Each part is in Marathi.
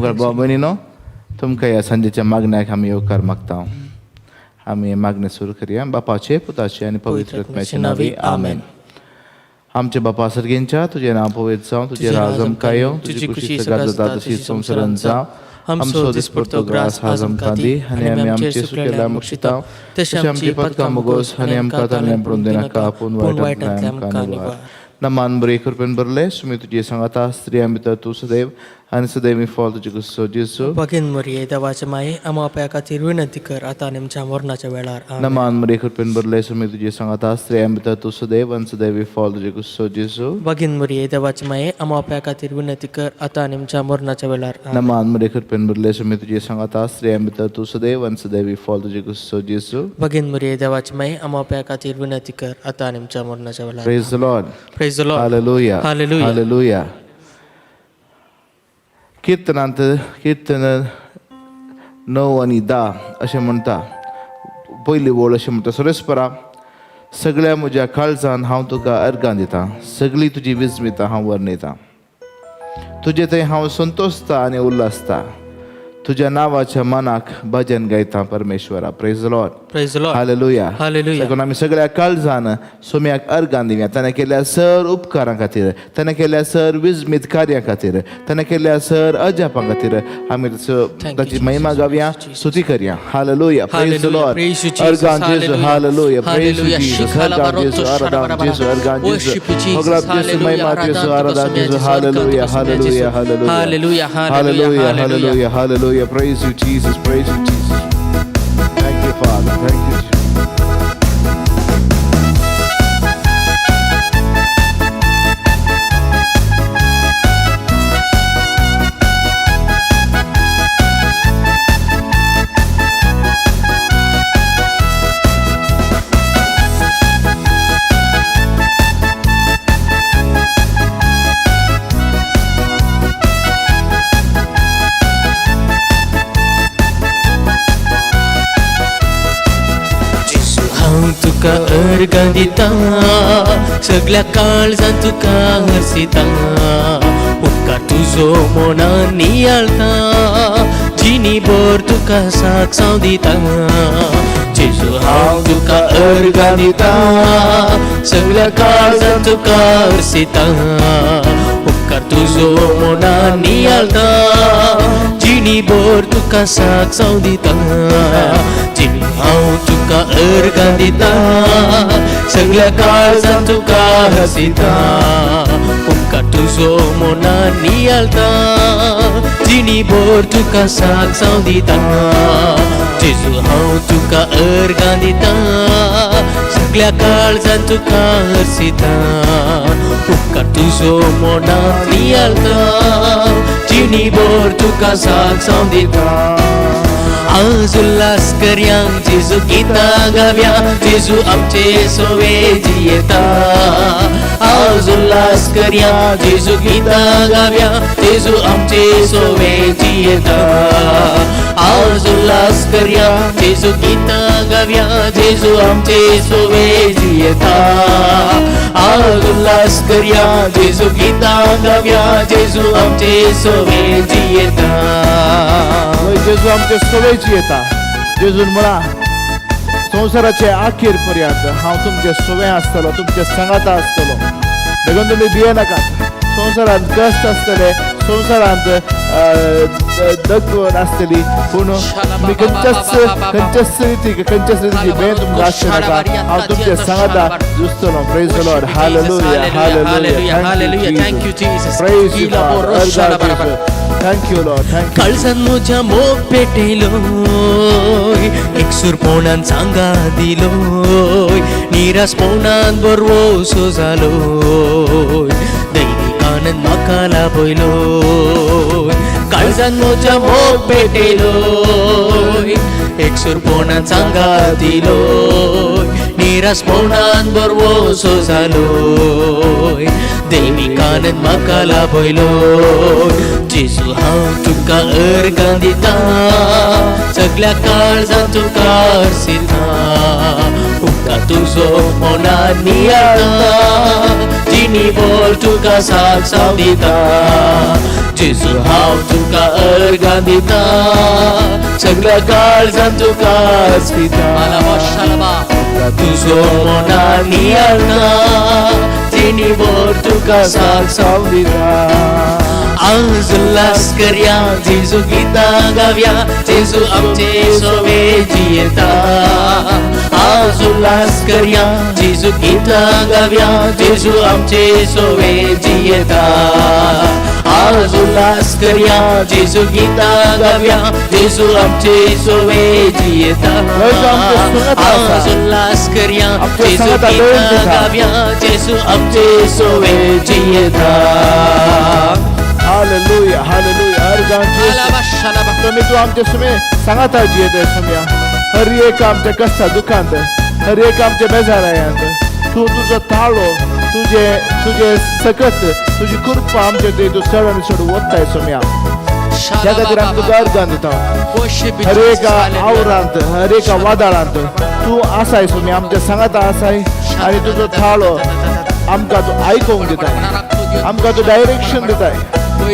मुखार भाव भयणीनो तुमकां ह्या संजेच्या मागण्याक आमी येवकार मागता. आमी मागणें सुरू करया. बापाचे पुताचे आनी पवित्र आत्म्याचे नांवे आमेन. आमचे बापा सर्गेंच्या तुझें नांव पवित्र जावं, तुजें राज आमकां येवं, तुजी खुशी सदांच जाता तशी संवसारांत जावं. आमचो दिसपडटो ग्रास आज आमकां दी आनी आमी आमचे सुकलेल्या मुक्षिता तशें आमची पदकां मोगोस आनी आमकां ताल्ल्यान पडून दिनाका पूण वायटांतल्यान आमकां निवार. नमान बरे कृपेन भरले सुमी तुजी सांगाता स्त्रियां भितर तूं सदैव आनी सदैव फळ तुजे कुस्सो जेसू. भगीन मरिये देवाचे माये आमच्या पाया खातीर विनंती कर आतां आनी आमच्या मरणाच्या वेळार आमेन. नमान बरे कृपेन भरले सुमी तुजी सांगाता स्त्रियां भितर तूं सदैव आनी सदैव फळ तुजे कुस्सो जेसू. भगीन मरिये देवाचे माये आमच्या पाया खातीर विनंती कर आतां आनी आमच्या मरणाच्या वेळार आमेन. नमान बरे कृपेन भरले सुमी तुजी सांगाता स्त्रियां भितर तूं सदैव आनी सदैव फळ तुजे कुस्सो जेसू. भगीन मरिये देवाचे माये आमच्या पाया खातीर विनंती कर आतां आनी आमच्या मरणाच्या वेळार. Praise the Lord. Praise the Lord. Hallelujah. Hallelujah. Hallelujah. कीर्तन 9 आनी 10 अशें म्हणटा. पयली ओळ अशें म्हणटा, सुरेस्परा सगळ्या म्हज्या काळजान हांव तुका अर्गां दितां, सगळी तुजी विस्मितां हांव वर्णयतां. तुजे थंय हांव संतोसता आनी उल्हासता, तुज्या नांवाच्या मनाक भजन गायता परमेश्वरा. Praise the Lord. Praise the Lord. Hallelujah. Hallelujah. देखून आमी सगळ्या काळजान सोम्याक अर्गां दिवया. ताणें केल्ल्या सर उपकारां खातीर, ताणें केल्ल्या सर विस्मीत कार्यां खातीर, ताणें केल्ल्या सर अजापां खातीर आमी ताची महिमा गावया, स्तुती करया. हालेलुया. Praise the Lord. अर्गां जेजू. हालेलुया. Praise you Jesus. अर्गां जेजू. आराधना जेजू. अर्गां जेजू. भगवान जेजू. महिमा जेजू. आराधना जेजू. Hallelujah. Hallelujah. Hallelujah. Hallelujah. Hallelujah, hallelujah, hallelujah. Praise you, Jesus. Praise you, Jesus. Thank you, Father. Thank you, Jesus. तुका अर्गां दिता, सगळ्या काळजान तुका हरसिता, उपकार तुजो मनान नियाळता, जिनी भर तुका साक्षांव दिता. जेजू हांव तुका अर्गां दिता, सगळ्या काळजान तुका हरसिता, उपकार तुजो मनान नियाळता, जिनी भर तुका साक्षांव दिता. हांव तुका अर्गां दिता, सगळ्या काळजान तुका हसिता, उपकार तुजो मनान नियाळता, जिणी भर तुका साक्षांव दिता. जेजू हांव तुका अर्गां दिता, सगळ्या काळजान तुका हसिता, उपकार तुजो मनान नियाळता, जिणी भर तुका साक्षांव दिता. आज उल्हास करया, जेजू गितां गावया, जेजू आमचे सोवेजी येता. आज उल्हास करया, जेजू गितां गावया, जेजू आमचे सोवेजी येता. आज उल्हास करया, जेजू गितां गावया, जेजू आमचे सोवेजी येता. आज उल्हास करया, जेजू गितां गावया, जेजू आमचे सोवेजी येता. जेजू आमचे सोवेची येता. जेजून म्हणा संवसाराचे अखेर पर्यंत हांव तुमचे सोवे आसतलो, तुमचे सांगाता आसतलो. देखून तुमी भियेनाकात. संवसारांत कश्ट आसतले, संवसारांत दगड आसतली, पूण तुमी खंयच्याच रितीची भेंड तुमकां आसची नाका. हांव तुमचे सांगाता जुस्तलो. Praise the Lord. Hallelujah. Hallelujah. Hallelujah. Thank you Jesus. Praise you Lord. Thank you Lord. Thank you. काळजान म्हज्या मोग पेटयलोय, एकसूरपणान सांगा दिलोय, निरासपणान बरवसो जालोय, दैवीक आनंद म्हाका लाभयलोय. काळजान म्हज्या मोग पेटयलोय, एकसूरपणान सांगा दिलोय, निरासपणान बरवसो जालोय, दैवीक आनंद म्हाका लाभयलोय. जेजू हांव तुका अर्गां दिता, सगळ्या काळजान तुका हरसिता, का तुझो मोनानी आलता जिनी बोल तुका साक्षाव दिता जेजू हांव तुका अर्गां दिता सगळ्या काळजांत तुका स्पिता तुझो मोनानी आलता जिनी बोल तुका साक्षाव दिता आज उल्हास करया जेजू गितां गावया जेजू आमचे सोवे जियेता आज उल्हास करया जेजू गितां गावया जेजू आमचे सोवे जियेता आज उल्हास करया जेजू गितां गावया जेजू आमचे सोवे जियेता आज उल्हास करया जेजू गितां गावया जेजू आमचे सोवे जियेता हालेलुया हालेलुया अर्गां तुम्ही तू आमचे सुमे सांगाता जियेते सुम्या हर एक आमच्या कष्टा दुखांत हर एक आमच्या बेजारायांत तू तुझो ताळो तुझे सकत तुझी कृपा आमचे ते तू चढ चढ वताय सुम्या त्या खातीर आमी तुका अर्गां दिता हर एका आवरांत हर एका वादळांत तू आसाय सुम्या आमच्या सांगाता आसाय आनी तुजो थाळो आमकां तू आयकोंक दिताय आमकां तू डायरेक्शन दिताय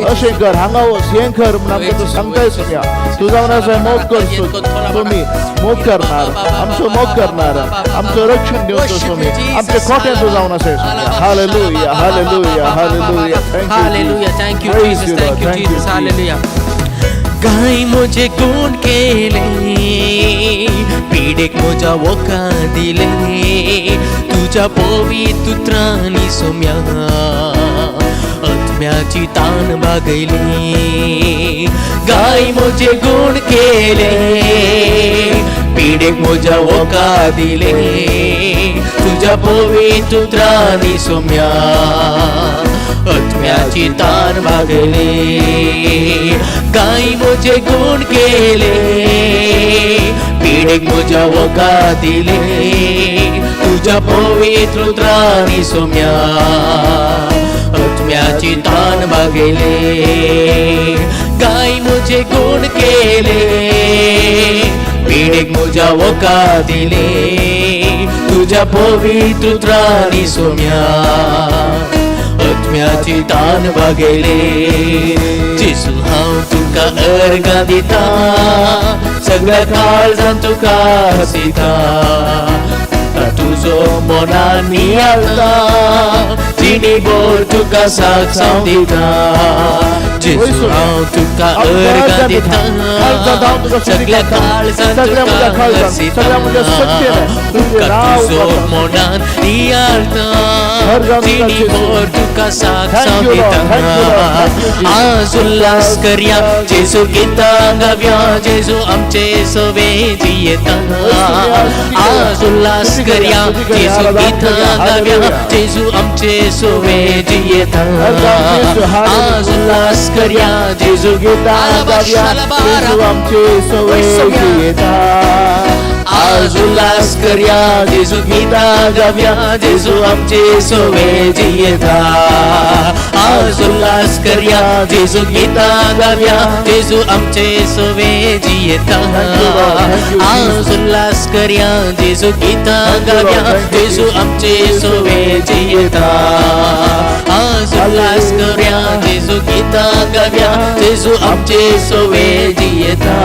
अशें कर हांगा वच हें कर म्हणून आमकां तूं सांगताय सुम्या तूं जावन आसा मोग कर तुमी मोग करणार आमचो मोग करणार आमचो रक्षण दिवचो तुमी आमचे खोटे तूं जावन आसाय सुम्या hallelujah hallelujah hallelujah thank you Jesus thank you Jesus hallelujah गाय मुझे गुण केले पीडेक म्हज्या वोका दिले तुझ्या पवित्रांनी सोम्या आत्म्याची तान बागयली गाय म्हजे गुण केले पीडेक म्हज्या वोका दिले तुझ्या पवित्रांनी सोम्या आत्म्याची तान बागयली गाय म्हजे गुण केले पीडेक म्हज्या वोका दिले तुझ्या पवित्रांनी सोम्या आत्म्याची तान बागयले गाय म्हजे गुण केले पीडेक म्हज्या वोका दिले तुझ्या पवित्रांनी सोम्या आत्म्याची तान बागयले जेजू हांव तुका अर्गां दिता सगळ्या काळजांत तुका हसिता तुझो मोनानी आलता जिनी बोल तुका साक्षाव दिता जेजू हांव तुका अर्गां दिता सगळ्या काळजांत तुका हसिता तुझो मोनानी आलता जिनी बोल तुका साक्षाव दिता आज उल्हास करया जेजू गितां गावया जेजू आमचे सोवे जियेता आज उल्हास करया जेजू गितां गावया जेजू आमचे सोवे जियेता आज उल्हास करया जेजू गितां गावया जेजू आमचे सोवे जियेता आज उल्हास करया जेजू गितां गावया जेजू आमचे सोवे जियेता आज उल्हास करया जेजू गितां गावया जेजू आमचे सोवे जियेता आज उल्हास करया जेजू गितां गावया जेजू आमचे सोवे जियेता आज उल्हास करया जेजू गितां गावया जेजू आमचे सोवे जियेता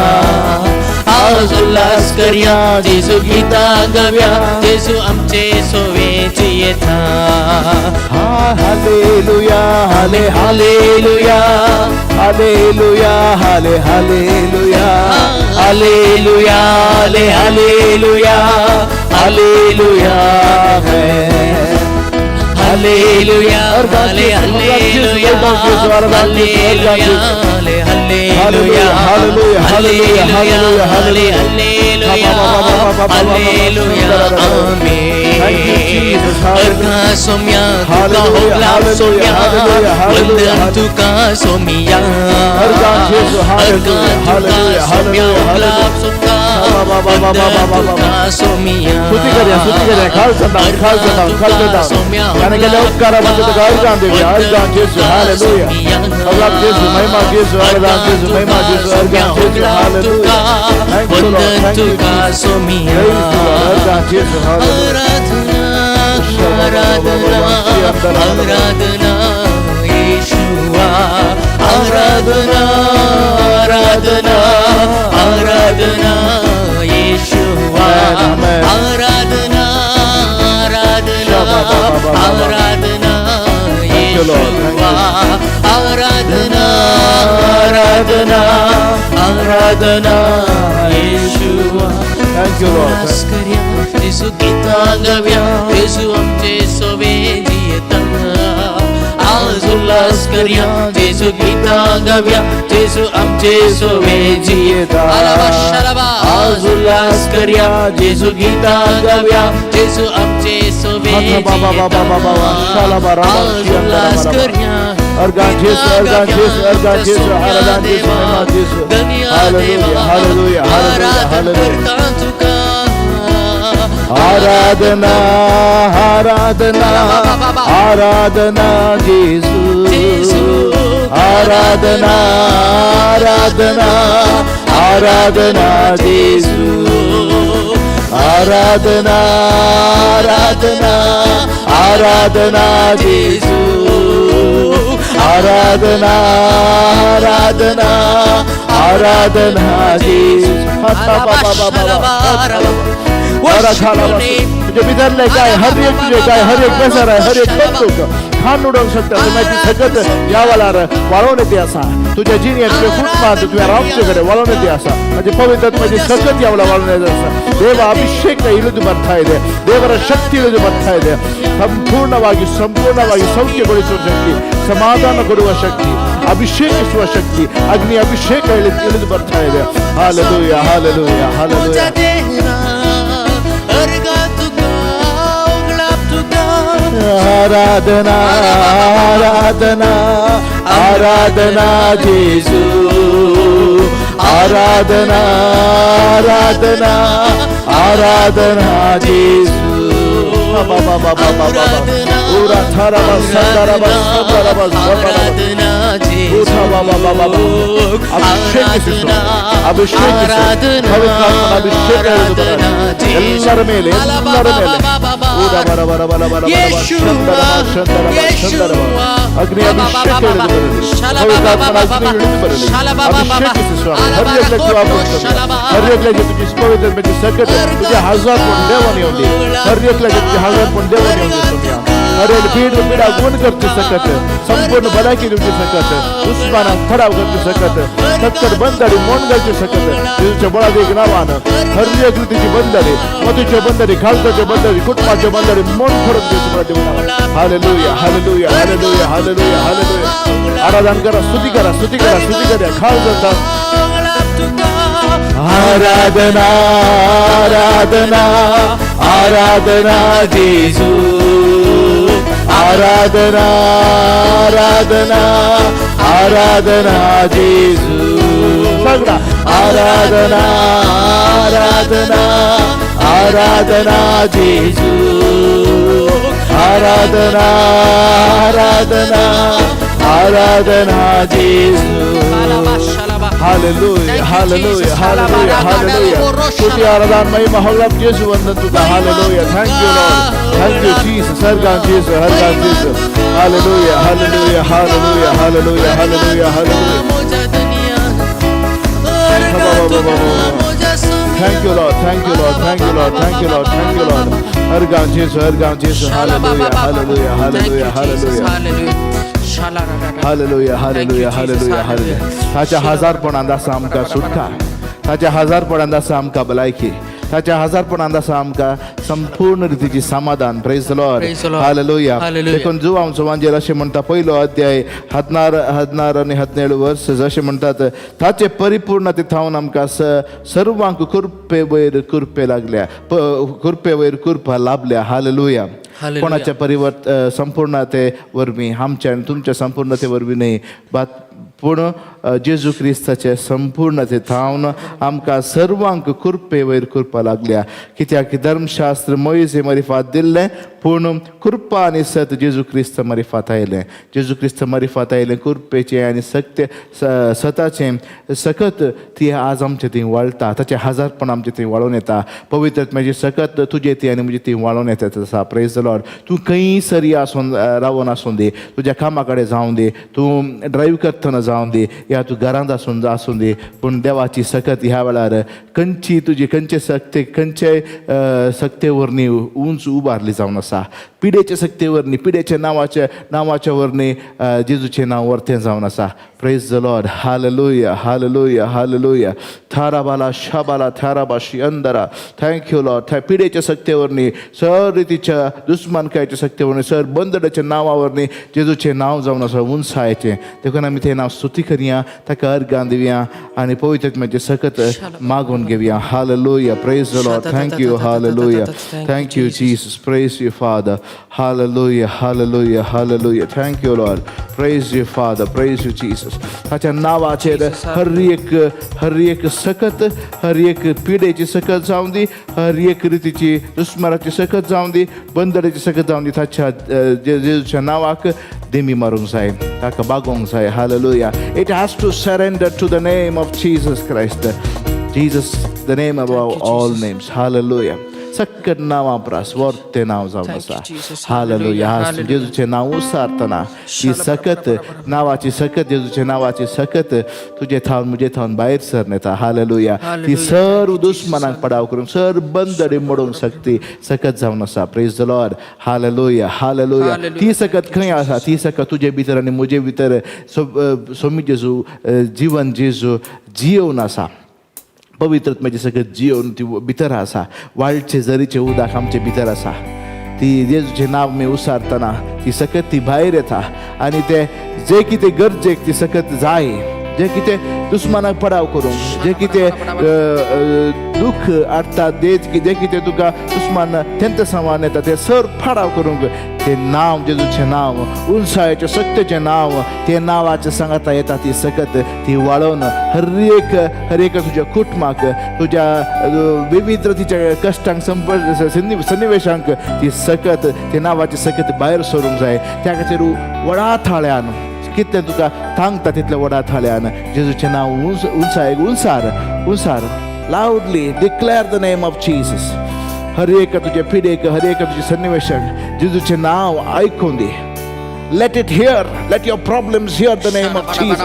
आज उल्हास करया जेजू गितां गावया जेजू आमचे सोवे जियेता हालेलुया हाले हालेलुया हालेलुया हाले हालेलुया हालेलुया हाले हालेलुया हालेलुया हालेलुया हाले hallelujah hallelujah hallelujah hallelujah hallelujah hallelujah hallelujah आमीन अर्गा सोम्या तुका होगला सोम्या वंदन तुका सोमिया अर्गा तुका सोम्या होगला सोम्या वंदन तुका सोमिया स्तुति करूया खाल सदा सोम्या यानी के उपकार म्हणजे तुका अर्गां देऊया अर्गां जेसू हालेलुया अर्गां जेसू महिमा जेसू अर्गां जेसू महिमा जेसू अर्गां जेसू हालेलुया वंदन Thank you, तुका Jesus. सोमिया Praise you, Lord. अर्गा जेसु. आराधना आराधना आराधना येशुआ आराधना आराधना आराधना येशुआ आराधना आराधना आराधना येशुआ आराधना आराधना आराधना येशुआ Thank you, Lord. करूया जेसू गीता गाव्या जेसू आमचे सोवेजियता आज उल्हास करूया जेसू गीता गाव्या जेसू आमचे सोवेजियता आज उल्हास करूया जेसू गीता गाव्या जेसू आमचे सोवेजियता आज उल्हास करूया अर्गा जेसु. अर्गा जेसु. अर्गा जेसु. आराधना जेसु. महिमा जेसु. हालेलुया. हालेलुया. हालेलुया. आराधना आराधना आराधना जेसु. आराधना आराधना आराधना जेसु. आराधना आराधना आराधना जेसु. आराधना आराधना आराधना जेसु. तुझे बिदरले काय हर एक तुझे काय हर एक बेजार आहे हर एक बंदूक खान उडवू शकतात तुम्हाला सगळं यावाला वाळवण्यात ये असा तुझ्या जिनिया तुझे फूट मार तुझ्या रामचेकडे वाळवण्यात ये असा म्हणजे पवित्र म्हणजे सगळं यावला वाळवण्यात असा ದೇವ ಅಭಿಷೇಕ ಇಳಿದು ಬರ್ತಾ ಇದೆ ದೇವರ ಶಕ್ತಿ ಇಳಿದು ಬರ್ತಾ ಇದೆ ಸಂಪೂರ್ಣವಾಗಿ ಸೌಖ್ಯಗೊಳಿಸುವ ಶಕ್ತಿ ಸಮಾಧಾನ ಕೊಡುವ ಶಕ್ತಿ ಅಭಿಷೇಕಿಸುವ ಶಕ್ತಿ ಅಗ್ನಿ ಅಭಿಷೇಕ ಇಳಿದು ಬರ್ತಾ ಇದೆ ಹಾಲೆಲೂಯಾ ಹಾಲೆಲೂಯಾ ಹಾಲೆಲೂಯಾ आराधना आराधना आराधना जेसु. आराधना आराधना आराधना जेसु. पूरा थारा संदरा संदरा आराधना अभिषेक ಎಲ್ಲರ ಮೇಲೆ ಅಗ್ನಿ ಅಭಿಷೇಕ हर एक लगे तुझी पवित्र म्हणजे सकत तुझे हजार पण देवाने होते हर एक लगे तुझे हजार पण देवाने होते सोनिया हर एक भीड़ पीड़ा गुण करते सकत संपूर्ण भलाई की तुझी सकत उस्माना खराब करते सकत सत्तर बंदरी मोन करते सकत तुझ्या बळा देख नावानं हर एक रीतीची बंदरी मधुच्या बंदरी खालसाच्या बंदरी कुटुंबाच्या बंदरी मोन फरक देतो तुझ्या hallelujah hallelujah hallelujah hallelujah hallelujah आराधना करा स्तुती करा स्तुती करा स्तुती करा खालसा आराधना आराधना आराधना जेसु. आराधना आराधना आराधना जेसु. सगळा आराधना आराधना आराधना जेसु. आराधना आराधना आराधना जेसु. हालेलुया हालेलुया हालेलुया हालेलुया तुझी आराधना महिमा हवलात येशू वंदन तुझा hallelujah thank you Lord thank you Jesus हर गान Jesus hallelujah hallelujah hallelujah hallelujah hallelujah hallelujah thank you Lord thank you Lord thank you Lord thank you Lord thank you Lord हर गान Jesus hallelujah hallelujah hallelujah hallelujah hallelujah hallelujah hallelujah hallelujah ताच्या हजारपणांदासा आमकां सुटका ताच्या हजारपणांदासा आमकां भलायकी ताच्या हजारपणांदासा आमकां संपूर्ण रितीची समाधान प्रेज द लॉर्ड हालेलुया देखून जो आमचो वांजेल अशें म्हणटा पयलो अध्याय 14 आनी 17 वर्स जशें म्हणटात ताचे परिपूर्णते थावन आमकां सर्वांक कुरपे वयर कुरपे लागल्या कुरपे वयर कुरपा लाभल्या हालेलुया हालेलुया. कोणाच्या संपूर्णतेवर मी आमच्या आणि तुमच्या संपूर्णतेवर मी नाही बात पूण जेजू क्रिस्ताचे संपूर्णते थावन आमकां सर्वांक कृपे वयर करपा लागल्या कित्याक की धर्मशास्त्र मोइसे मरिफात दिल्लें पूण कृपा आनी सत जेजू क्रिस्त मरिफात आयलें. जेजू क्रिस्त मरिफात आयलें कृपेचें आनी सताचें सकत ती आज आमचे थंय वळटा. ताचें हजारपण आमचे थंय वळोन येता. पवित्र आत्म्याची सकत तुजे ती आनी म्हजे ती वळोन येता आसा. Praise the Lord. तूं खंयी सरी आसून रावून आसूं दे, तुज्या कामा कडेन जावं दे, तूं ड्रायव्ह करतना जावं दे या तूं घरांत आसूं दे, पूण देवाची सकत ह्या वेळार खंयचे सक्ते वरणी उंच उबारली जावन आसा. पिडेच्या सक्ते वरणी, पिडेच्या नांवाच्या वरणी जेजूचें नांव वर्तें जावन आसा. Praise the Lord. Hallelujah, hallelujah, hallelujah. थाराबाला शाबाला थाराबाशी अंदरा. Thank you Lord. पिडेच्या सक्तेवरणी, सर रितीच्या दुस्मानकायेच्या सक्तेवरणी, सर बंदडाच्या नांवावरणी जेजूचें नांव जावन आसा उंचायेचें. देखून आमी तें नांव स्तुती करया, ताका अर्गां दिवया आनी पवित्र आत्म्याचें सकत मागून घेवया. Hallelujah. Praise the Lord. Thank you. Hallelujah. Thank you Jesus. Praise you father. Hallelujah, hallelujah, hallelujah. Thank you Lord. Praise you father. Praise you Jesus. ताच्या नांवाचेर हर एक सकत, हर एक पिडेची सकत जावं दी, हर एक रितीची दुस्मानाची सकत जावं दी, बंदडाची सकत जावं दी. ताच्या जेजूच्या नांवाक देमी मारूंक जाय, ताका बागोवंक जाय. Hallelujah. It has to surrender to the name of Jesus Christ. Jesus the name above all names. Hallelujah. सकट नांवां प्रास वर्तें नांव जावन आसा. हालेलुया. जेजूचें नांव उसारतना ती सकत नांवाची सकत, जेजूच्या नांवाची सकत तुजे थावन म्हजे थावन भायर सर येता. हालेलुया. ती सर दुस्मानाक पडाव करूंक, सर बंदडी मोडूंक सकत जावन आसा. Praise the Lord. Hallelujah, hallelujah. ती सकत खंय आसा? ती सकत तुजे भितर आनी म्हजे भितर सोमी जेजू जीवन जेजू जियोवन आसा. पवित्र आत्म्याची सकत जियोवन ती भितर आसा. वाळचे झरीचे उदक आमचे भितर आसा. ती जेजूचें नांव आमी उसारतना ती सकत ती भायर येता आनी ते जे कितें गरजेक ती सकत जाय, जे कितें दुस्मानाक पडाव करूंक, जे कितें दूख हाडटा, जे कितें तुका दुस्मान तेंत सामान येता ते सर फाडाव करूंक ते नांव, जेजूचें नांव, उंचायेचें सत्याचें नांव, ते नांवाच्या सांगाता येता ती सकत ती वाळोवन हर एक तुज्या कुटुंबाक, तुज्या विविध रितीच्या कश्टांक सन्निवेशांक ती सकत, ते नांवाची सकत भायर सरूंक जाय. त्या खातीर व्हडा थाळ्यान कितलें तुका सांगता तितलें व्हडा थाळ्यान जेजूचें नांव उंचार लावडली declare the name of Jesus. हर एक तुझे पिडेक, हर एक तुझे सन्निवेशाक जेजूचें नांव आयकून दे. Let it hear, let your problems hear the name of Jesus.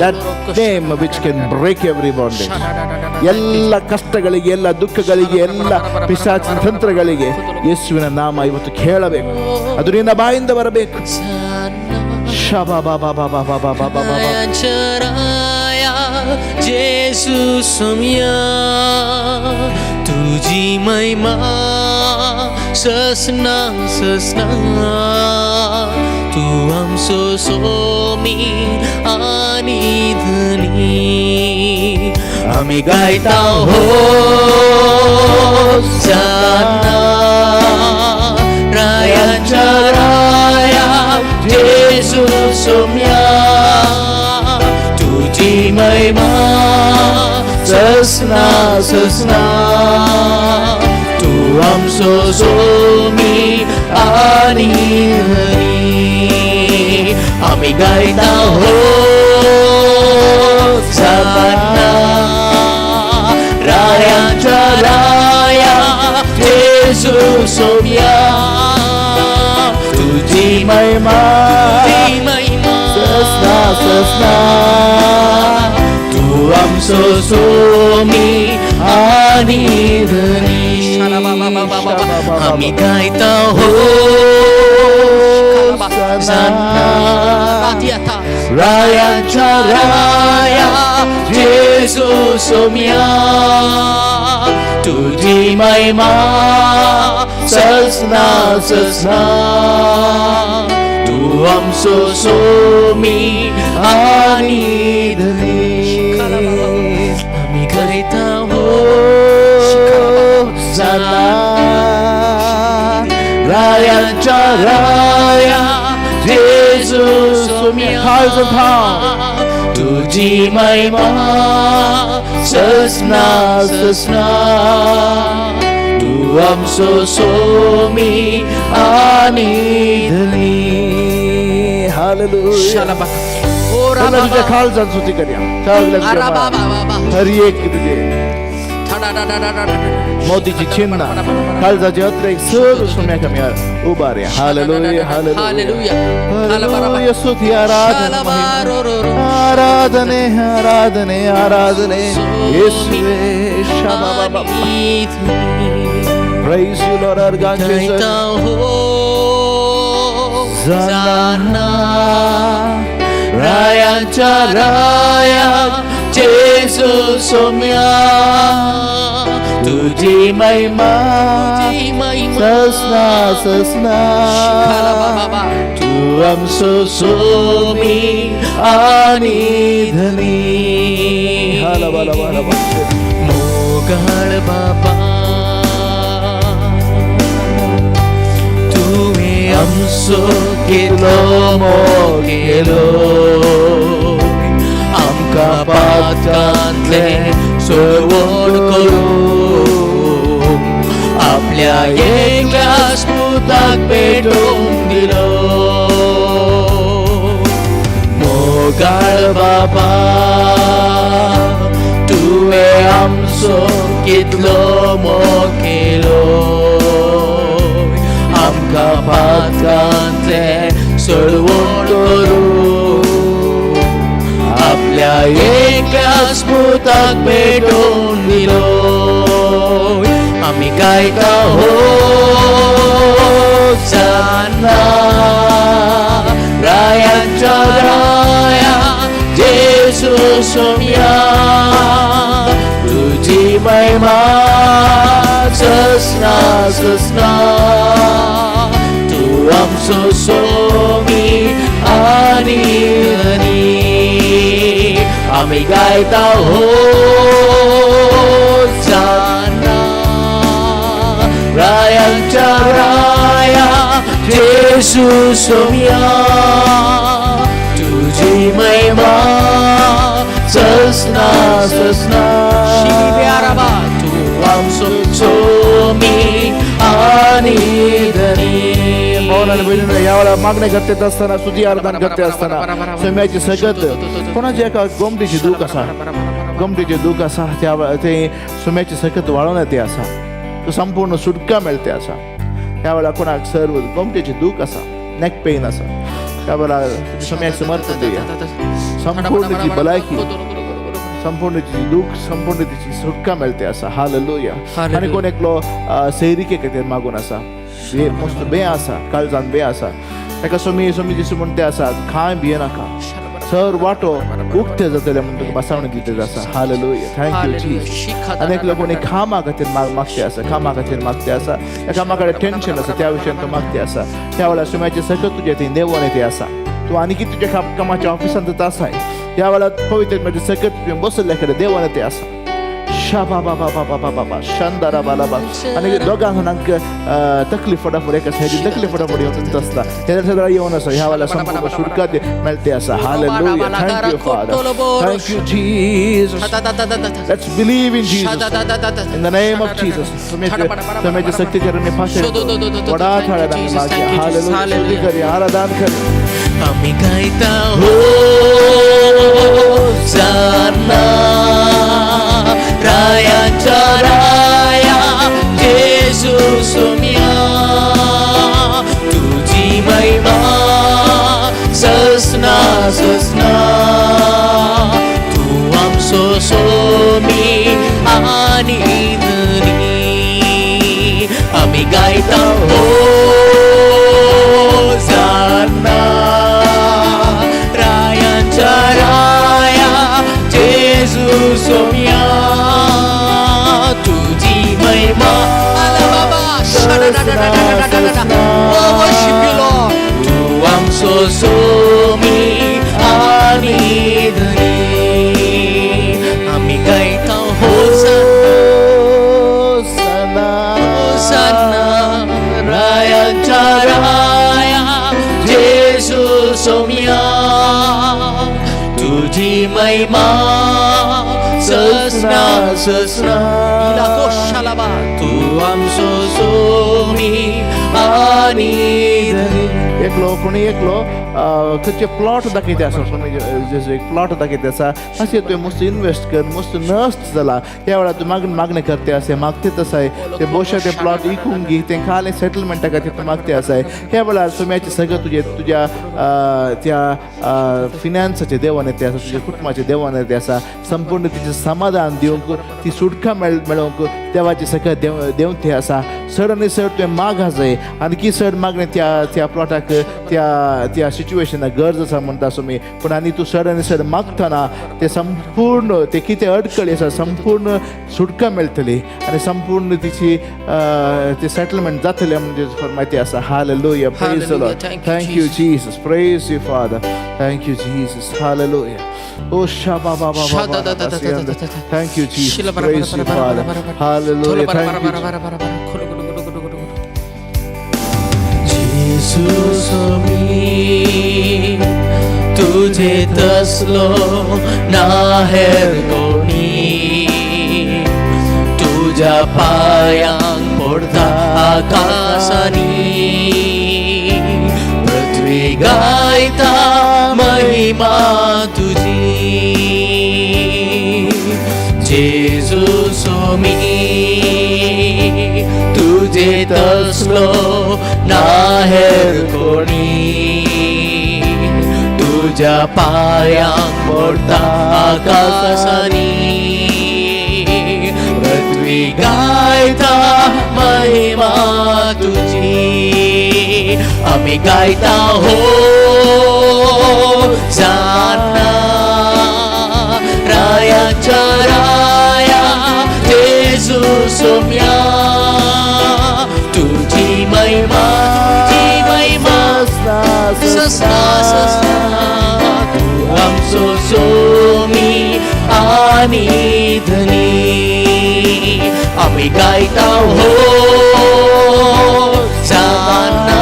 That name which can break every bondage. ಎಲ್ಲ ಕಷ್ಟಗಳಿಗೆ, ಎಲ್ಲ ದುಃಖಗಳಿಗೆ, ಎಲ್ಲ ಪಿಶಾಚಿನ ತಂತ್ರಗಳಿಗೆ ಯೇಸುವಿನ ನಾಮ ಇವತ್ತು ಕೇಳಬೇಕು. ಅದು ನಿನ್ನ ಬಾಯಿಂದ ಬರಬೇಕು. जेसु सोम्या तुझी महिमा ससना ससना तू आमचो सोमी आनी धनी आमी गायता हो जाना रायांच्या राया जेसु सोम्या तुझी महिमा ससना ससना तू आमचो सोमी आनी धनी आमी गायता हो जाना रायांच्या राया जेजू सोम्या तुझी महिमा ससना ससना तू आमचो सोमी आनी धनी आमी गायता हो रायांच्या राया जेजू सोम्या तुझी महिमा ससना ससना तू आमचो सोमी आनी धनी आमी गायता हो जाना रायांच्या राया जेजू सोम्या खालचं थांब तुझी महिमा ससना ससना तू आमचो सोमी आणि धनी हालेलुया शालाबा ओ चला तुझ्या खालचा स्तुती करूया हर एक तुझे मोतीची चिन्ह काळजाचे अत्र एक सर्व सोम्या कमी उभा रे हालेलुया हालेलुया हालेलुया स्तुती आराधना आराधने आराधने आराधने येशुवे शाबाबा praise you Lord our God Jesus जाना रायांच्या राया जेजू सोम्या तुझी महिमा ससना ससना तू आमचो सोमी आणि धनी मोगाळ बाबा तुवे आमचो केलो मोगेलो आमका पातकांतले सोडवण करून आपल्या एकल्या स्पुताक पेटोवन दिलो मोगाळ बाबा तुवे आमचो कितलो मोगेलो आमका पातकांतले सोडवण करून आपल्या एकल्या स्पुताक पेटोवन दिलो आम्ही गायता हो जाना रायांच्या राया जेजू सोम्या तुझी महिमा ससना ससना तू आमचो सोमी आणि धनी आम्ही गायता हो जाना रायांच्या राया जेजू सोम्या तुझी महिमा ससना ससना तू आमचो सोमी आणि धनी मौनाला भेटून यावेळेला मागणी करते असताना स्तुती आराधना करते असताना सोम्याची सगत कोणाची एका गोमटीची दूख असा गोमटीचे दूख असा ते सोम्याची सकत वाळवण्यात असा तो संपूर्ण सुटका मिळते असा त्यावेळेला कोणाक सर्व गोमटीची दूख असा नेक पेन असा त्यावेळेला सोम्याक समर्पण देऊया संपूर्ण तिची भलायकी संपूर्ण तिची दुःख संपूर्ण तिची सुटका मिळते असा हालेलुया आणि कोण एकलो सैरिके खातीर मागून असा मस्त बे आसा काळजान बे आसा ताका सोमी सोमी दिसू म्हणते आसा खाय भिये नाका सर वाटो उक्ते जातले म्हणून तुका बसावणी दिते आसा हालेलुया थँक्यू जीसस अनेक लोक कोणी खामा खातीर मागते आसा खामा खातीर मागते आसा त्या कामा कडेन टेन्शन आसा त्या विशयान तो मागते आसा त्या वेळार सोम्याचे सगळं तुझे थंय देवून येते आसा तू आनी तुझ्या कामाच्या ऑफिसांत आसाय त्या वेळार पवित्र म्हणजे सगळं तुझे बसले कडेन देवून येते आसा शाबा बाबा बाबा बाबा बा शानदारा बाला बा आणि दोघां जाणांक तकलीफ फटाफट एका सायडीन तकलीफ फटाफट येवंच आसता तेन्ना सगळं येवन आसा ह्या वेळार संपूर्ण सुटका मेळते आसा hallelujah thank you father thank you Jesus let's believe in Jesus in the name of Jesus तुम्ही शक्तीचे रणे फाशे वडा थाळ्यात मागे हालेलुया करी आराधना करी आम्ही गायता हो जाना रायांच्या राया जेजू सोम्या तुझी महिमा ससना ससना तू आमचो सोमी आणि धनी आम्ही गायता हो जाना रायांच्या राया जेजू सोम्या तुझी महिमा तू आमचो सोमी आणि धनी आम्ही गायता होसाना राया महिमा ससना ससना इलाको शालाबा तू आमचो सोमी आणि धनी. एकलो कोणी एकलो खंयचे प्लॉट दाखयते आसा म्हणजे एक प्लॉट दाखयते आसा अशें तुवें मस्त इन्वेस्ट कर मस्त नस्ट जाला ह्या वेळार तूं मागणे करते आसाय मागतेच आसाय ते बोशा ते प्लॉट विकून घे तेंकां आलें सेटलमेंटा खातीर तूं मागते आसाय ह्या वेळार सुम्याचे सगळें तुज्या त्या फिनान्साचे देवान येते आसा तुज्या कुटुंबाचे देवान येते आसा संपूर्ण तिचें समाधान दिवंक ती सुटका मेळोवंक देवाचे सगळें देंवन ते आसा चड आनी चड तुवें मागा जाय आनी चड मागणें त्या प्लॉटाक त्या सिच्युएशनाक गरज आसा म्हणटा तुमी पूण आनी तूं चड आनी चड मागतना ते संपूर्ण ते कितें अडकळी आसा संपूर्ण सुटका मेळटली आनी संपूर्ण तिची ते सेटलमेंट जातलें म्हणजे म्हायती आसा hallelujah praise the Lord thank you Jesus praise you father thank you Jesus hallelujah ओ शाबा बाबा thank you Jesus praise you father hallelujah thank you Jesus मी तुझे तसलो नाहेर कोणी तुझ्या पायांक पडता आकाशानी पृथ्वी गायता महिमा तुझी जेजूस मी तुझे तसलो नाहेर कोणी तुझ्या पायांक पडता आकाशानी पृथ्वी गायता महिमा तुझी आम्ही गायता हो जाना रायाच्या राया जेजू सोम्या तुझी महिमा ससना ससना तू आमचो सोमी आणि धनी आम्ही गायता हो जाना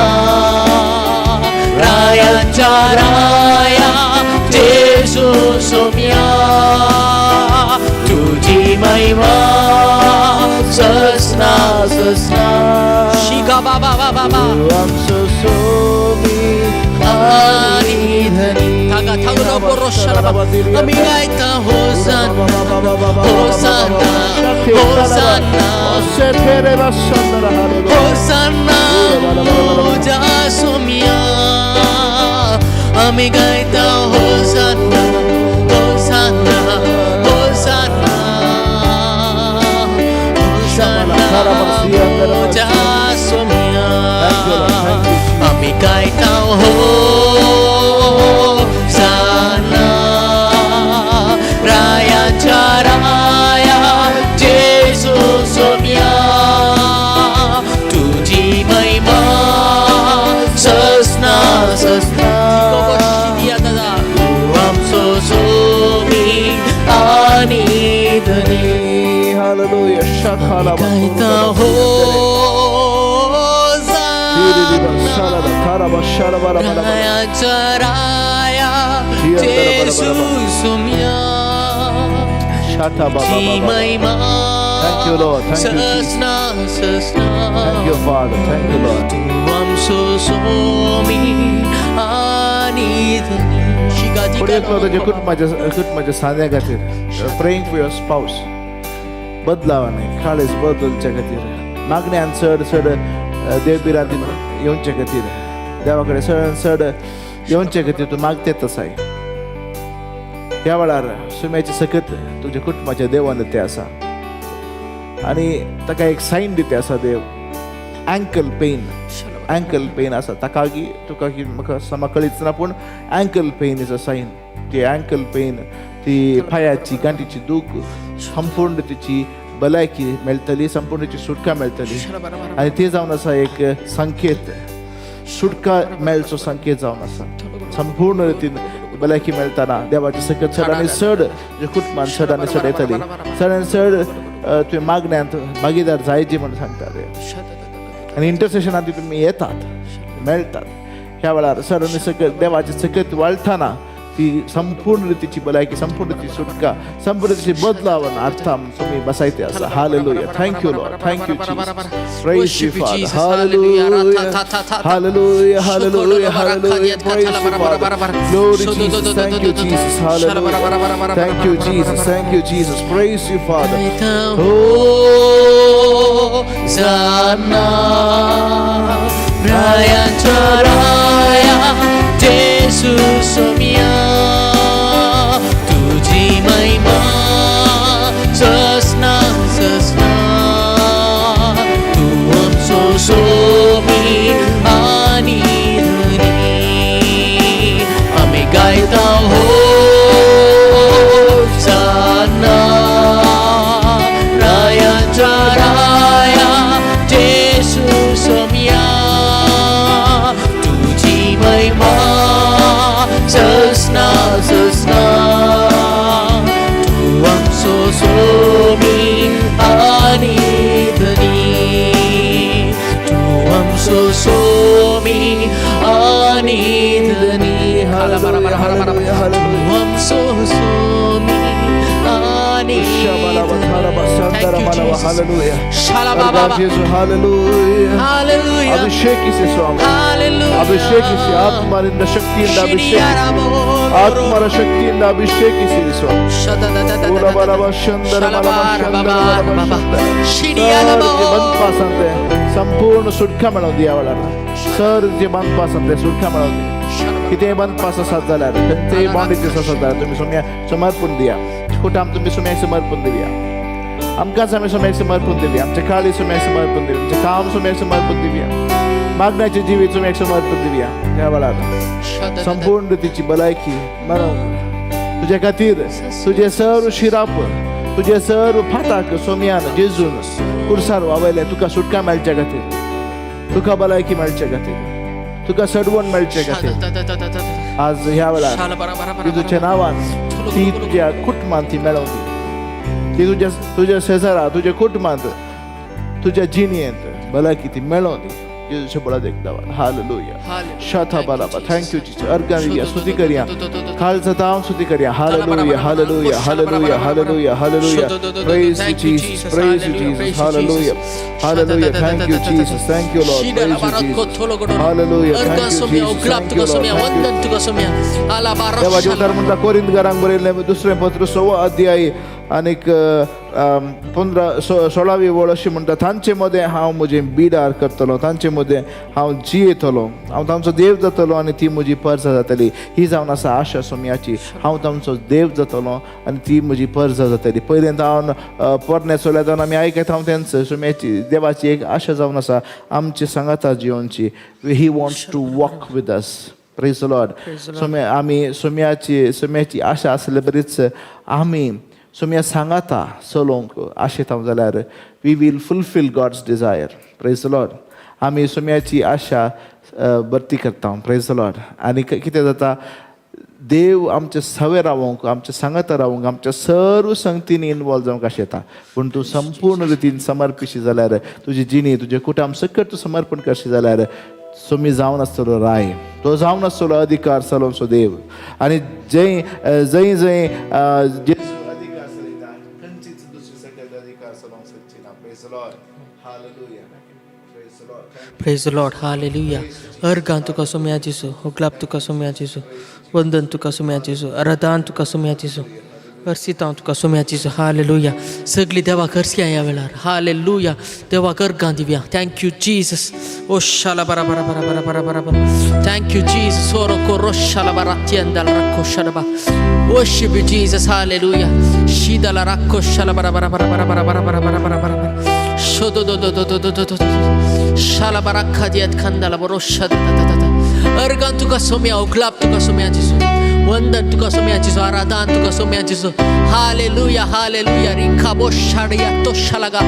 रायाच्या राया जेजू सोम्या तुझी महिमा ससना ससना शिगा बाबा बाबा आमचो सोमी आणि धनी थागा थागलो पोरोशाला आम्ही गायता होसाना होसाना होसाना होसाना तुझ्या सोम्या आम्ही गायता होसाना होसाना होसाना तुझ्या सोम्या आम्ही गायता हो जाना रायाच्या राया जेजू सोम्या तुझी महिमा ससना ससना तू आमचो सोमी आणि धनी हालेलुया शखाला गायता हो रायाच्या राया जेजू सोम्या तुझी महिमा ससना ससना Thank you, Father. Thank you, Lord. तू आमचो सोमी आणि धनी शिगाजी पुढे तुझ्या कुटुंबाच्या साध्या खातीर प्रेइंग फॉर युअर स्पाउस बदलावा नाही खाळेस बदलच्या खातीर मागण्यान चड देवबिरांतीन येवचे खातीर देवा कडेन चड येवचे खातीर तूं मागतेच आसाय ह्या वेळार सुम्याचे सकत तुज्या कुटुंबाच्या देवान ते आसा आनी ताका एक सायन दिते आसा देव अँकल पेन आसा ताका तुका म्हाका कळीच ना पूण ankle pain is a sign ती अँकल पेन ती पांयाची गांठीची दूख संपूर्ण तिची भलायकी मेळटली संपूर्ण तिची सुटका मेळटली आनी ते जावन आसा एक संकेत सुटका मेळचो संकेत जावन आसा संपूर्ण रितीन भलायकी मेळटाना देवाची सकत चड आनी चड कुटुंबान चड आनी चड येतली चड आनी चड तुवें मागण्यांत भागीदार जायची म्हणून सांगता देव आनी इंटरसेशनांत तुमी येतात मेळटात ह्या वेळार चड आनी सकत देवाची सकत वाळटाना ती संपूर्ण रीतीची भलायकी, संपूर्ण रीतीची सुटका, संपूर्ण रीतीची बदलावण अर्थात तुम्ही बसायचे असं. Hallelujah. Thank you Lord. Thank you Jesus. Praise you father. Hallelujah. Hallelujah. Hallelujah. Hallelujah. Praise you father. Glory Jesus. Thank you Jesus. Hallelujah. Thank you Jesus. Thank you Jesus. Praise you father. Hosanna, Raya Raya, Jesus Omia, तुझी महिमा ससना ससना, तू आमचो सोमी आणि धनी, आम्ही गायता होसाना, रायाचा राया येशू सोम्या, तुझी महिमा ससना ससना, तू आमचो सोमी आणि धनी, तू आमचो सोमी आणि धनी. तू आमचो सोमी आणि ಅಭಿಷೇಕಿಸಿ ಆತ್ಮರಿಂದ ಶಕ್ತಿಯಿಂದ ಆತ್ಮರ ಶಕ್ತಿಯಿಂದ ಅಭಿಷೇಕಿಸಿರಿ ಸ್ವಾಮಿ. ಬಂದ್ಪಾಸಂತೆ संपूर्ण सुटका मेळवंदी ह्या वेळार. सर जे बंदपासंते सुटका मेळवंदी. कितेंय बंदपास आसात जाल्यार, खंयचेय बॉन्डेजीस आसात जाल्यार तुमी सोम्या समर्पण दिया. कुटाम तुमी सोम्याक समर्पण दिवया. आमकांच आमी सोम्याक समर्पण दिवया. आमचे काळी सोम्याक समर्पण दिवया. आमचे काम सोम्याक समर्पण दिवया. मागण्याचे जिवीत सोम्याक समर्पण दिवया. ह्या वेळार संपूर्ण रीतीची भलायकी मेळोवंक तुजे खातीर तुजे सर्व शिराप, तुजे सर्व फाटाक सोम्यान जेजून कुर्सार वावयले. तुका सुटका मेळचे खातीर, तुका भलायकी मेळचे खातीर, तुका सडवण मेळचे खातीर आज ह्या वेळार जेजूच्या नांवान ती तुज्या कुटुंबांत ती मेळवंदी. ती तुज्या शेजारा, तुज्या कुटुंबांत, तुज्या जिणेंत भलायकी ती मेळवंदी. जेजूच्या बळात एकदावा. हालेलुया. शाथा बालाबा. Thank you Jesus. अर्गान दिया, स्तुती करिया. खालचा ताव स्तुती करिया. Hallelujah. Hallelujah. Hallelujah. Hallelujah. Hallelujah. Praise you Jesus. Praise you Jesus. Hallelujah. Hallelujah. Thank you Jesus. Thank you Lord. Praise you Jesus. Hallelujah. Thank you Jesus. Thank you Lord. देवाचे उद्धार म्हणटा कोरिंथकारांक बरयल्ले दुसरें पत्र 6 अध्याय आनीक 16वी वळ अशी म्हणटा, तांचे मदें हांव म्हजें बिडार करतलो, तांचे मदें हांव जियेतलो, हांव तांचो देव जातलो आनी ती म्हजी परजा जातली. ही जावन आसा आशा सोम्याची. हांव तांचो देव जातलो आनी ती म्हजी परजा जातली. पयलीं हांव पोरणे चलया जावन आमी आयकत हांव तेंच सोम्याची देवाची एक आशा जावन आसा आमची सांगाता जिवनची. He wants to walk with us. Praise the Lord. आमी सोम्याची आशा आसले बरीच आमी सोम्या सांगाता चलोवंक आशेता जाल्यार we will fulfil God's desire. Praise the Lord. आमी सोम्याची आशा भरती करता. Praise the Lord. आनी कितें जाता, देव आमचे सवे रावंक, आमचे सांगाता रावंक, आमच्या सर्व संगतींनी इनवॉल्व जावंक आशेता. पूण तूं संपूर्ण रितीन समर्पिशी जाल्यार, तुजी जिणी, तुजें कुटुंब सकट तूं समर्पण करशी जाल्यार सोमी जावन आसतलो राय, तो जावन आसतलो अधिकार चलोवचो देव. आनी जंय जंय जंय अधिकार चलयता खंयचीच दुसरी सकयल अधिकार चलोवंक शकची ना. Praise the Lord. Hallelujah. Praise the Lord. Praise the Lord. Hallelujah. अर्गान तुका सोम्या जेसू, होगलाप तुका सोम्या जेसू, वंदन तुका सोम्या जेसू, आराधन तुका सोम्या जेसू, अर्सितां तुका सोम्या जेसू. हालेलुया. सगळी देवाक अर्सिया ह्या वेळार. हालेलुया. देवाक अर्गां दिवया. Thank you Jesus. ओ शाला बरा बरा बरा बरा बरा बरा बरा. Thank you Jesus. ओरो कोरो शाला बरा तियंदाला रक्को शाला बा. Worship you Jesus. Hallelujah. Shidala rakko shala bara bara bara bara bara bara bara bara bara bara. Shodo do do do do do do do. Shala barakha diat khandala borosha da da da da. Argan tuka somya uglap tuka somya jisu. Wandan tuka somya jisu. Aradan tuka somya jisu. Hallelujah. Hallelujah. Rikha boshadiya to shalaga.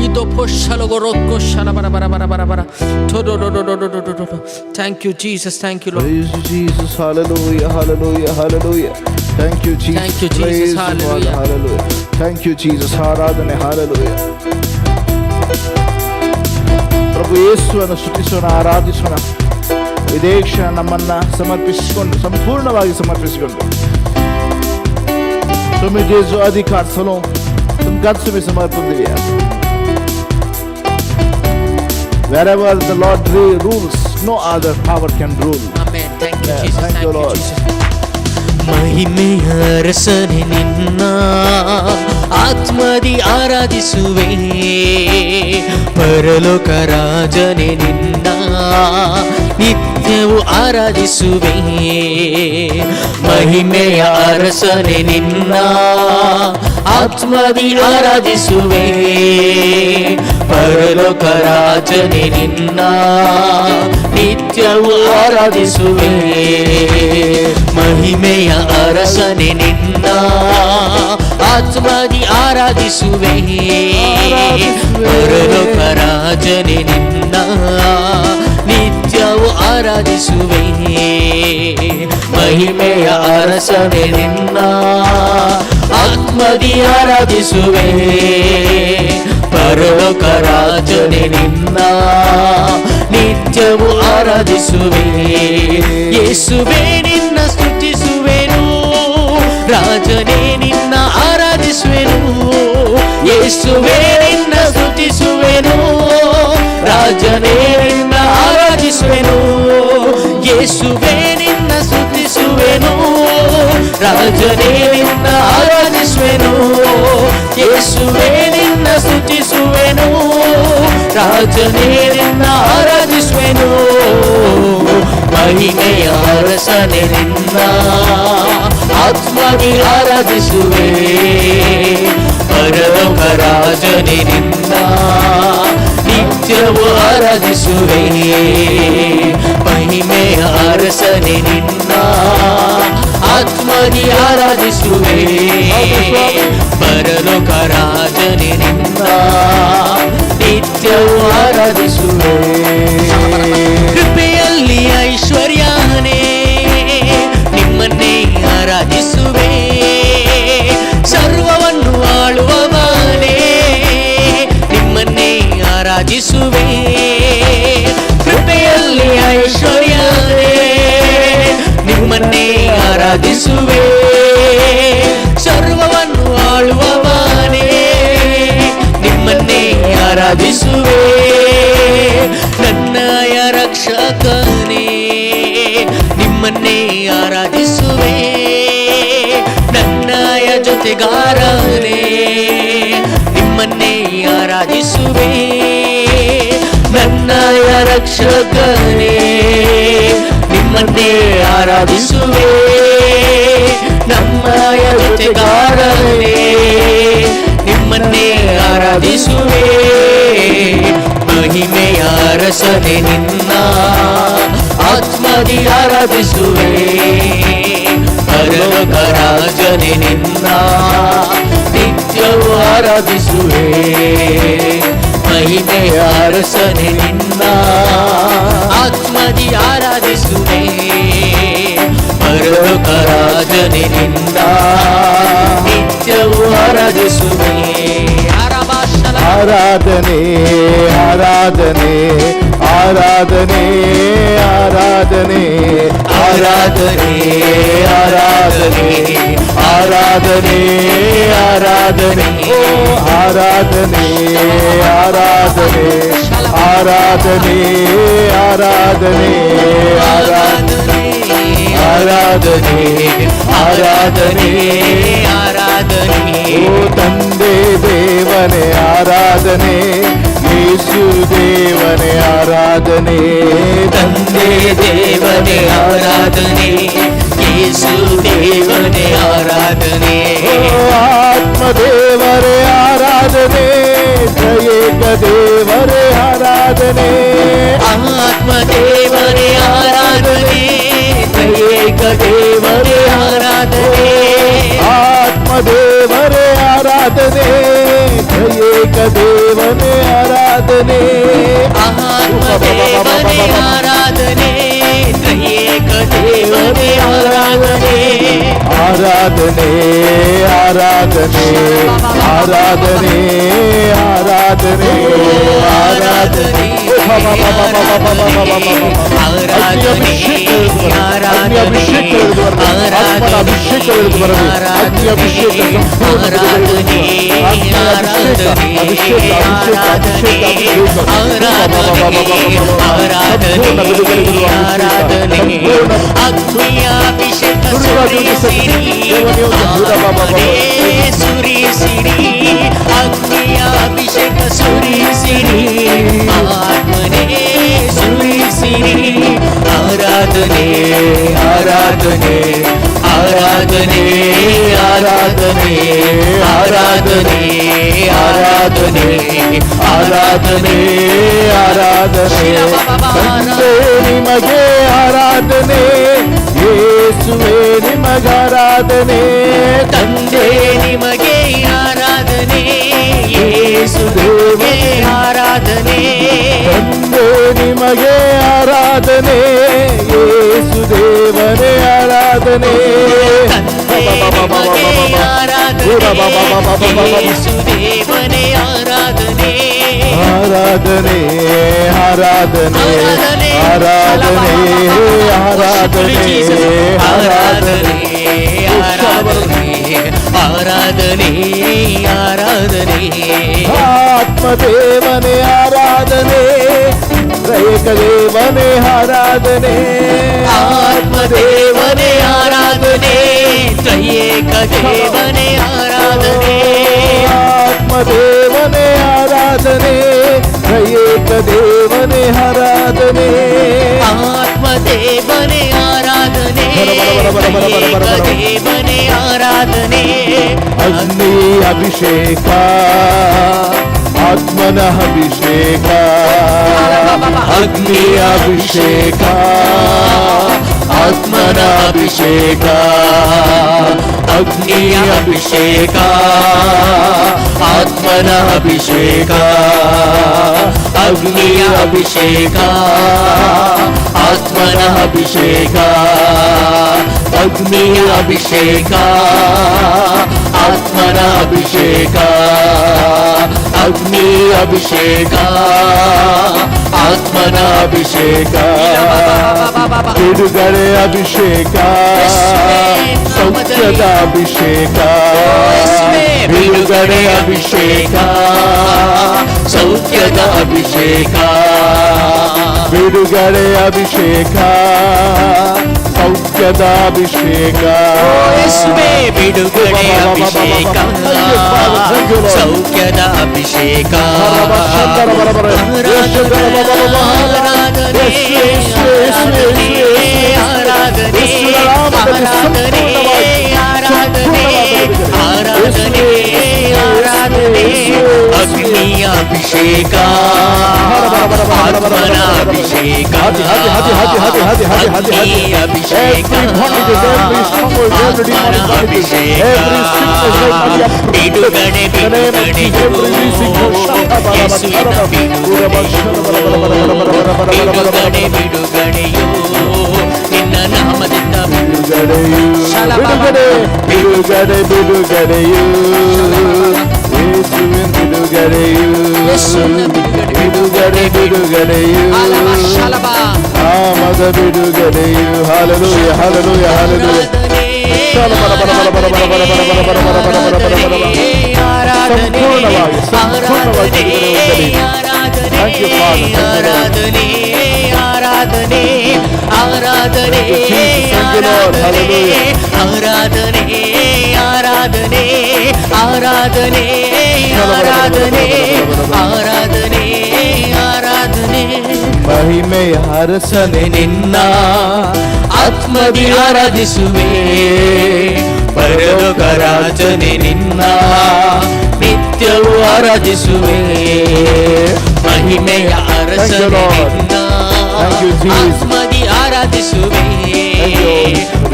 Ido poshalogo rokko shala bara bara bara bara bara. To do do do do do do do. Thank you Jesus. Thank you Lord. Praise you Jesus. Hallelujah. Hallelujah. Hallelujah. Thank you Jesus. Thank you Jesus. Praise Hallelujah. God. Hallelujah. Thank you Jesus. Aradhane. Hallelujah. ಪ್ರಭು ಯೇಸುವನ್ನು ಸ್ತುತಿಸೋಣ, ಆರಾಧಿಸೋಣ. ಇದೇ ಕ್ಷಣ ನಮ್ಮನ್ನ ಸಮರ್ಪಿಸಿಕೊಂಡು, ಸಂಪೂರ್ಣವಾಗಿ ಸಮರ್ಪಿಸಿಕೊಂಡು, तुम्हें जो अधिकार सलो तुम गद से भी समर्पण दिया. Wherever the Lord rules, no other power can rule. Amen. Thank you, Yes, Jesus. thank you, Lord. ಮಹಿಮೆಯ ಅರಸನೆ ನಿನ್ನ ಆತ್ಮದಿ ಆರಾಧಿಸುವೆ, ಪರಲೋಕ ರಾಜನೆ ನಿನ್ನ ನಿತ್ಯವೂ ಆರಾಧಿಸುವೆ. ಮಹಿಮೆಯ ಅರಸನೆ ನಿನ್ನ ಆತ್ಮದಿ ಆರಾಧಿಸುವೆ, ಪರಲೋಕ ರಾಜನೆ ನಿನ್ನ ನಿತ್ಯವೂ ಆರಾಧಿಸುವೆ. ಮಹಿಮೆಯ ಅರಸನೆ ನಿನ್ನ ಆತ್ಮದಿ ಆರಾಧಿಸುವೆ, ಪರಲೋಕ ರಾಜನೆ ನಿನ್ನ ನಿತ್ಯವೂ ಆರಾಧಿಸುವೆ. ಮಹಿಮೆಯ ಅರಸನೆ ನಿನ್ನ ಆತ್ಮದಿ ಆರಾಧಿಸುವೆ, ಪರಲೋಕ ರಾಜನೆ ನಿನ್ನ ನಿತ್ಯವೂ ಆರಾಧಿಸುವೆ. ಯೇಸುವೇ ನಿನ್ನ ಸ್ತುತಿಸುವೆನು, ರಾಜನೇ ನಿನ್ನ ಆರಾಧಿಸುವೆನು. ಯೇಸುವೇ ನಿನ್ನ ಸ್ತುತಿಸುವೆನು, ರಾಜನೇ ನಿನ್ನ ಆರಾಧಿಸುವೆನು. ಯೇಸುವೇ ನಿನ್ನ ಸ್ತುತಿಸುವೆನು, ರಾಜನೇ ನಿನ್ನ ಆರಾಧಿಸುವೆನು. ಯೇಸುವೇ ನಿನ್ನ ಸ್ತುತಿಸುವೆನು, ರಾಜನೇ ನಿನ್ನ ಆರಾಧಿಸುವೆನು. ಮಹಿಮೆಯ ಅರಸನೆ ನಿನ್ನ ಆತ್ಮದಿ ಆರಾಧಿಸುವೆ, ಪರಲೋಕ ರಾಜನೆ ನಿನ್ನ ನಿತ್ಯವೂ ಆರಾಧಿಸುವೆ. ಮಹಿಮೆಯ ಅರಸನೆ ನಿನ್ನ ಆತ್ಮದಿ ಆರಾಧಿಸುವೆ, ಪರಲೋಕ ರಾಜನೆ ನಿನ್ನ ನಿತ್ಯವೂ ಆರಾಧಿಸುವೆ. ಕೃಪೆಯಲ್ಲಿ ಐಶ್ವರ್ಯನೇ ನಿಮ್ಮನ್ನೇ ಆರಾಧಿಸುವೆ, ಸರ್ವವನ್ನು ಆಳುವವನೇ ನಿಮ್ಮನ್ನೇ ಆರಾಧಿಸುವೆ. ಕೃಪೆಯಲ್ಲಿ ಐಶ್ವರ್ಯನೇ ನಿಮ್ಮನ್ನೇ ಆರಾಧಿಸುವೆ, ಸರ್ವವನ್ನು ಆಳುವವನೇ ನಿಮ್ಮನ್ನೇ ಆರಾಧಿಸುವೆ. ನನ್ನಯ ರಕ್ಷಕನೇ ನಿಮ್ಮನ್ನೇ ಆರಾಧಿಸುವೆ, ನನ್ನಯ ಜೊತೆಗಾರನೇ ನಿಮ್ಮನ್ನೇ ಆರಾಧಿಸುವೆ. ನನ್ನಯ ರಕ್ಷಕನೇ ನಿಮ್ಮನ್ನೇ ಆರಾಧಿಸುವೆ, ನಮ್ಮಯ ಜೊತೆಗಾರನೇ ನಿಮ್ಮನ್ನೇ ಆರಾಧಿಸುವೆ. ಮಹಿಮೆಯ ಅರಸನೆ ನಿನ್ನ ಆತ್ಮದಿ ಆರಾಧಿಸುವೆ, ಪರಲೋಕ ರಾಜನೆ ನಿನ್ನ ನಿತ್ಯವೂ ಆರಾಧಿಸುವೆ. ಮಹಿಮೆಯ ಅರಸನೆ ನಿನ್ನ ಆತ್ಮದಿ ಆರಾಧಿಸುವೆ, ಪರಲೋಕ ರಾಜನೆ ನಿನ್ನ ನಿತ್ಯವೂ ಆರಾಧಿಸುವೆ. ಆರಾಧನೆ ಆರಾಧನೆ ಆರಾಧನೆ ಆರಾಧನೆ ಆರಾಧನೆ ಆರಾಧನೆ ಆರಾಧನೆ ಆರಾಧನೆ ಆರಾಧನೆ ಆರಾಧನೆ ಆರಾಧನೆ ಆರಾಧನೆ ಆರಾಧನೆ ಆರಾಧನೆ ಆರಾಧನೆ. ಓ ತಂದೆ ದೇವನೇ ಆರಾಧನೆ, ಯೇಸು ದೇವನೇ ಆರಾಧನೆ. ತಂದೆ ದೇವನೇ ಆರಾಧನೆ, ಯೇಸು ದೇವನೇ ಆರಾಧನೆ. ಆತ್ಮ ದೇವರೇ ಆರಾಧನೆ, ತ್ರಯೇಕ ದೇವರೇ ಆರಾಧನೆ. ಆತ್ಮ ದೇವನೇ ಆರಾಧನೆ, ತ್ರಯೇಕ ದೇವನೇ ಆರಾಧನೆ. ಆತ್ಮ ದೇವರೇ ಆರಾಧನೆ, ತ್ರಯೇಕ ದೇವನೇ ಆರಾಧನೆ. ಆತ್ಮ ದೇವನೇ ಆರಾಧನೆ, ತ್ರಯೇಕ ದೇವನೇ ಆರಾಧನೆ. ಆರಾಧನೆ ಆರಾಧನೆ ಆರಾಧನೆ ಆರಾಧನೆ ಆರಾಧನೆ ಅಭಿಷೇಕ ಸುರಿಸಿರಿ ಆತ್ಮನೇ ಸುರಿಸಿರಿ ಆರಾಧನೆ ಆರಾಧನೆ ಆರಾಧನೆ ಆರಾಧನೆ ಆರಾಧನೆ ಆರಾಧನೆ ಆರಾಧನೆ ಆರಾಧನೆ ತಂದೆ ನಿಮಗೆ ಆರಾಧನೆ, ಯೇಸುವೇ ನಿಮಗಾರಾಧನೆ. ತಂದೆ ನಿಮಗೆ ಆರಾಧನೆ, ಯೇಸುವೇ ಆರಾಧನೆ. ತಂದೆ ನಿಮಗೆ ಆರಾಧನೆ, ಯೇಸುದೇವನೇ ಆರಾಧನೆ. ತಂದೆ ನಿಮಗೆ ಆರಾಧನೆ, ಯೇಸುದೇವನೇ ಆರಾಧನೆ. ಆರಾಧನೆ ಆರಾಧನೆ ಆರಾಧನೆ ಆರಾಧನೆ ಆರಾಧನೆ ಆರಾಧನೆ ಆತ್ಮದೇವನೇ ಆರಾಧನೆ, ತ್ರೈಕ ದೇವನೇ ಆರಾಧನೆ. ಆತ್ಮದೇವನೇ ಆರಾಧನೆ, ತ್ರೈಕ ದೇವನೇ ಆರಾಧನೆ. ಆತ್ಮದೇವನೇ ಆರಾಧನೆ, ತ್ರೈಕ ದೇವನೇ ಆರಾಧನೆ. ಆತ್ಮದೇವನೇ ಆರಾಧನೆ, ತ್ರೈಕ ದೇವನೇ ಆರಾಧನೆ. ಅಗ್ನಿ ಅಭಿಷೇಕ, ಆತ್ಮನ ಅಭಿಷೇಕ. ಅಗ್ನಿ ಅಭಿಷೇಕ, ಆತ್ಮನ ಅಭಿಷೇಕ. ಅಗ್ನಿ ಅಭಿಷೇಕ, ಆತ್ಮನ ಅಭಿಷೇಕ. ಅಗ್ನಿ ಅಭಿಷೇಕ, ಆತ್ಮನ ಅಭಿಷೇಕ. ಅಗ್ನಿ ಅಭಿಷೇಕ, ಆತ್ಮನ ಅಭಿಷೇಕ. ಅಗ್ನಿ ಅಭಿಷೇಕ, ಆತ್ಮನ ಅಭಿಷೇಕ. ಬಿಡುಗಡೆ ಅಭಿಷೇಕ, ಸೌಖ್ಯದ ಅಭಿಷೇಕ. ಬಿಡುಗಡೆ ಅಭಿಷೇಕ, ಸೌಖ್ಯದ ಅಭಿಷೇಕ. ಬಿಡುಗಡೆ ಅಭಿಷೇಕ, ಸೌಖ್ಯದ ಅಭಿಷೇಕ. ಬಿಡುಗಡೆ ಅಭಿಷೇಕ, ಸೌಖ್ಯದ ಅಭಿಷೇಕ. ಆರಾಧನೆ ಆರಾಧನೆ ಆರಾಧನೆ ಆರಾಧನೆ ಆರಾಧನೆ. ಅಗ್ನಿ ಅಭಿಷೇಕ, ಆತ್ಮನ ಅಭಿಷೇಕ. ಅಗ್ನಿ ಅಭಿಷೇಕ, ಆತ್ಮನ ಅಭಿಷೇಕ. ಬಿಡುಗಡೆ ಬಿಡುಗಡೆಯು, ಯೇಸುವಿನ ಬಿಡುಗಡೆ ಬಿಡುಗಡೆಯು, ನಿನ್ನ ನಾಮದಿಂದ ಬಿಡುಗಡೆಯು. ಬಿಡುಗಡೆ ಬಿಡುಗಡೆಯು, ಯೇಸುವಿನ ಬಿಡುಗಡೆಯು. ಬಿಡುಗಡೆ ಬಿಡುಗಡೆಯು, ನಾಮದ ಬಿಡುಗಡೆಯು. Hallelujah hallelujah hallelujah. ಸಂಪೂರ್ಣವಾಗಿ ಸಂಪೂರ್ಣವಾಗಿ ಆರಾಧನೆ ಆರಾಧನೆ ಆರಾಧನೆ ಆರಾಧನೆ ಆರಾಧನೆ ಆರಾಧನೆ ಆರಾಧನೆ ಆರಾಧನೆ ಆರಾಧನೆ. ಮಹಿಮೆಯ ಅರಸನೆ ನಿನ್ನ ಆತ್ಮದಿ ಆರಾಧಿಸುವೆ, ಪರಲೋಕ ರಾಜನೇ ನಿನ್ನ ನಿತ್ಯವೂ ಆರಾಧಿಸುವೆ. ಮಹಿಮೆಯ ಅರಸನೆ ನಿನ್ನ ಆತ್ಮದಿ ಆರಾಧಿಸುವೆ,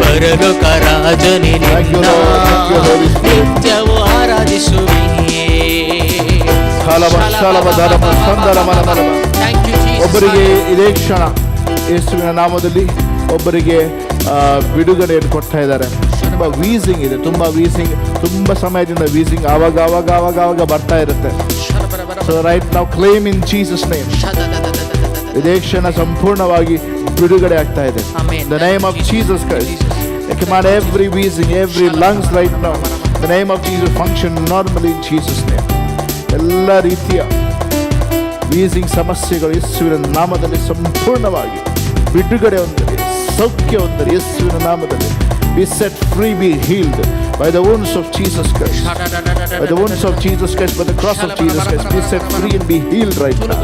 ಪರಲೋಕ ರಾಜನೇ ನಿನ್ನ ನಿತ್ಯವೂ ಆರಾಧಿಸುವೆ. ಒಬ್ಬರಿಗೆ ಇದೇ ಕ್ಷಣ ಯೇಸುವಿನ ನಾಮದಲ್ಲಿ ಒಬ್ಬರಿಗೆ ಬಿಡುಗಡೆಯನ್ನು ಕೊಡ್ತಾ ಇದ್ದಾರೆ. ತುಂಬ ವೀಸಿಂಗ್ ಇದೆ, ತುಂಬ ವೀಸಿಂಗ್, ತುಂಬ ಸಮಯದಿಂದ ವೀಸಿಂಗ್ ಆವಾಗ ಆವಾಗ ಆವಾಗ ಆವಾಗ ಬರ್ತಾ ಇರುತ್ತೆ. ಸೊ ರೈಟ್ ನಾವು ಕ್ಲೇಮ್ ಇನ್ ಜೀಸಸ್ ನೇಮ್. ಇದೇ ಕ್ಷಣ ಸಂಪೂರ್ಣವಾಗಿ ಬಿಡುಗಡೆ ಆಗ್ತಾ ಇದೆ. Amen. In the name of Jesus Christ, I command every wheezing, every lungs right now. In the name of Jesus, function normally in Jesus' name. ಎಲ್ಲ ರೀತಿಯ ವೀಸಿಂಗ್ ಸಮಸ್ಯೆಗಳು ಯೇಸುವಿನ ನಾಮದಲ್ಲಿ ಸಂಪೂರ್ಣವಾಗಿ ಬಿಡುಗಡೆ ಹೊಂದಲಿ, ಸೌಖ್ಯ ಹೊಂದಲಿ ಯೇಸುವಿನ ನಾಮದಲ್ಲಿ. Be set free, be healed by the wounds of Jesus Christ. By the wounds of Jesus Christ, by the cross of Jesus Christ, be set free and be healed right now.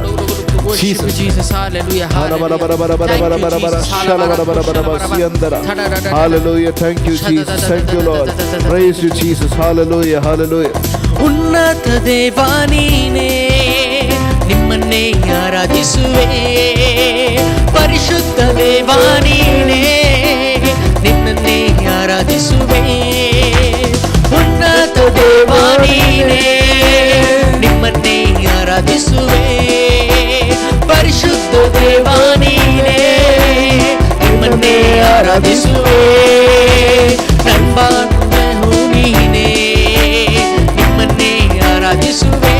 Worship you, Jesus. Hallelujah. Hallelujah. Hallelujah. Thank you, Jesus. Thank you, Lord. Praise you, Jesus. Hallelujah. Hallelujah. ಉನ್ನತ ದೇವ ನೀನೇ, ನಿಮ್ಮನ್ನೇ ಆರಾಧಿಸುವೆ. ಪರಿಶುದ್ಧ ದೇವ ನೀನೇ, ನಿನ್ನನ್ನೇ ಆರಾಧಿಸುವೆ. ಉನ್ನತ ದೇವ ನೀನೇ, ನಿಮ್ಮನ್ನೇ ಆರಾಧಿಸುವೆ. ಪರಿಶುದ್ಧ ದೇವ ನೀನೇ, ನಿಮ್ಮನ್ನೇ ಆರಾಧಿಸುವೆ. ನನ್ಬಾನು ನೀನೇ, ನಿಮ್ಮನ್ನೇ ಆರಾಧಿಸುವೆ.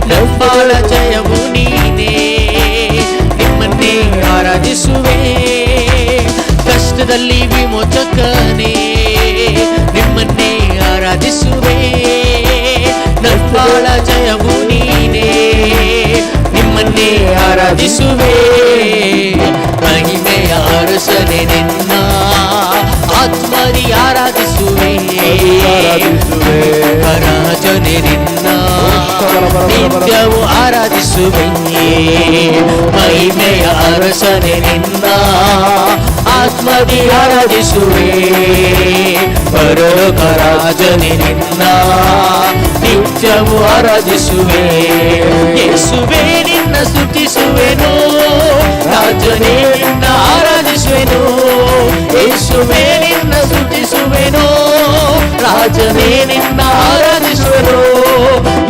ನಂಬಾಳ ಜಯವು ನೀನೇ, ನಿಮ್ಮನ್ನೇ ಆರಾಧಿಸುವೆ. ಕಷ್ಟದಲ್ಲಿ ವಿಮೋಚಕನೇ, ನಿಮ್ಮನ್ನೇ ಆರಾಧಿಸುವೆ. ನಂಬಾಳ ಜಯವು ನೀನೇ, ನಿಮ್ಮನ್ನೇ ಆರಾಧಿಸುವೆ. ಮಹಿಮೆಯ ಅರಸನೆ ನಿನ್ನ ಆತ್ಮರಿ ಆರಾಧಿಸುವೆ. ರಾಜನೆ ನಿನ್ನ ನಿತ್ಯವು ಆರಾಧಿಸುವೆ. ಮಹಿಮೆಯ ಅರಸನೆ ನಿನ್ನ ಆತ್ಮದಿ ಆರಾಧಿಸುವೆ. ಪರಲೋಕ ರಾಜನೆ ನಿನ್ನ ನಿತ್ಯವು ಆರಾಧಿಸುವೆ. ಯೇಸುವೇ ನಿನ್ನ ಸ್ತುತಿಸುವೆನು, ರಾಜನೇ ನಿನ್ನ ಆರಾಧಿಸುವೆನು. ಯೇಸುವೇ ನಿನ್ನ ಸ್ತುತಿಸುವೆನು, ರಾಜನೇ ನಿನ್ನ ಆರಾಧಿಸುವೆನು.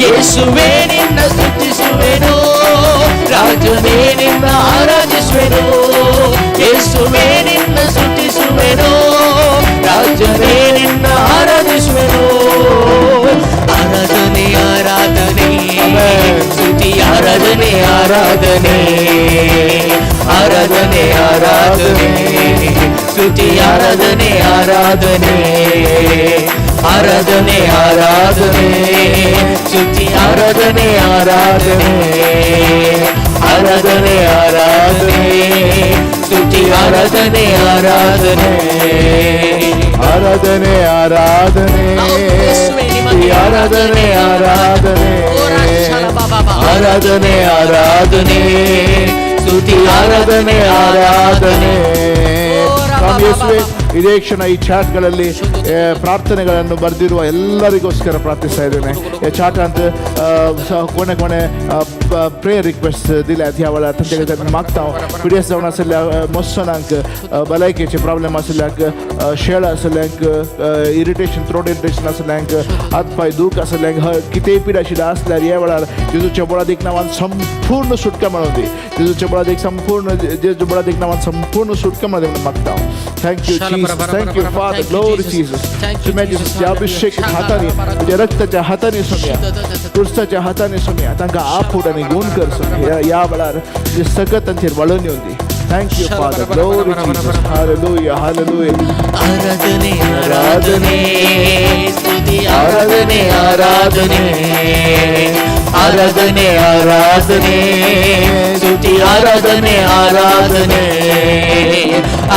ಯೇಸುವೇ ನಿನ್ನ ಸ್ತುತಿಸುವೆನು, ರಾಜನೇ ನಿನ್ನ ಆರಾಧಿಸುವೆನು. ಯೇಸುವೇ ನಿನ್ನ ಸ್ತುತಿಸುವೆನು, ರಾಜನೇ ನಿನ್ನ ಆರಾಧಿಸುವೆನು. ಆರಾಧನೆ ಆರಾಧನೆ ಸ್ತುತಿ ಆರಾಧನೆ ಆರಾಧನೆ ಆರಾಧನೆ ಆರಾಧನೆ ಸ್ತುತಿ ಆರಾಧನೆ ಆರಾಧನೆ ಆರಾಧನೆ ಆರಾಧನೆ ಸ್ತುತಿ ಆರಾಧನೆ ಆರಾಧನೆ ಆರಾಧನೆ ಆರಾಧನೆ ಸ್ತುತಿ ಆರಾಧನೆ ಆರಾಧನೆ ಆರಾಧನೆ ಆರಾಧನೆ ಆರಾಧನೆ ಆರಾಧನೆ ಆರಾಧನೆ ಆರಾಧನೆ ಸ್ತುತಿ ಆರಾಧನೆ ಆರಾಧನೆ. ಸ್ವಾಮಿ ಯೇಸುವೇ, ಇದೇ ಕ್ಷಣ ಈ ಚಾಟ್ಗಳಲ್ಲಿ ಪ್ರಾರ್ಥನೆಗಳನ್ನು ಬರೆದಿರುವ ಎಲ್ಲರಿಗೋಸ್ಕರ ಪ್ರಾರ್ಥಿಸ್ತಾ ಇದ್ದೇನೆ. ಈ ಚಾಟ್ ಅಂತ कोणे कोणे प्रेयर रिक्वेस्ट दिल्या ह्या वेळार तांचे मागता पिडिएस जावन आसल्या मस्सनांक भलायकेचे प्रॉब्लेम आसल्याक शेळ आसल्यांक इरिटेशन थ्रोट इरिटेशन आसल्यांक हात पाय दूख आसल्यांक कितेंय पिडा शिडा आसल्यार ह्या वेळार जेजूच्या बळादीक नांवान संपूर्ण सुटका मेळोवन दी. जेजूच्या बळादीक संपूर्ण जेजू बळादीक नांवान संपूर्ण सुटका मेळोवन दी मागता. Thank you Jesus, thank you father, glory Jesus. तुम्ही जेजूच्या अभिषेक हाताने तुझ्या रक्ताच्या हाताने सोम्या, तुळसाच्या हाताने सोम्या तांकां आपूट आनी गुण कर सोम्या. या वेळार जे सगळं तांचेर वळून येवन दी. Thank you, Father. Glory Jesus. Hallelujah. Hallelujah. ಆರಾಧನೆ ಆರಾಧನೆ ಸ್ತುತಿ ಆರಾಧನೆ ಆರಾಧನೆ ಆರಾಧನೆ ಆರಾಧನೆ ಸ್ತುತಿ ಆರಾಧನೆ ಆರಾಧನೆ